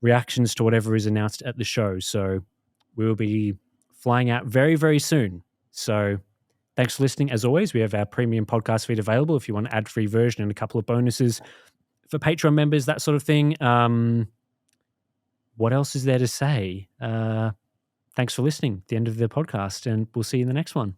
A: reactions to whatever is announced at the show. So we'll be flying out very, very soon. So thanks for listening. As always, we have our premium podcast feed available if you want an ad-free version and a couple of bonuses for Patreon members, that sort of thing. What else is there to say? Thanks for listening at the end of the podcast, and we'll see you in the next one.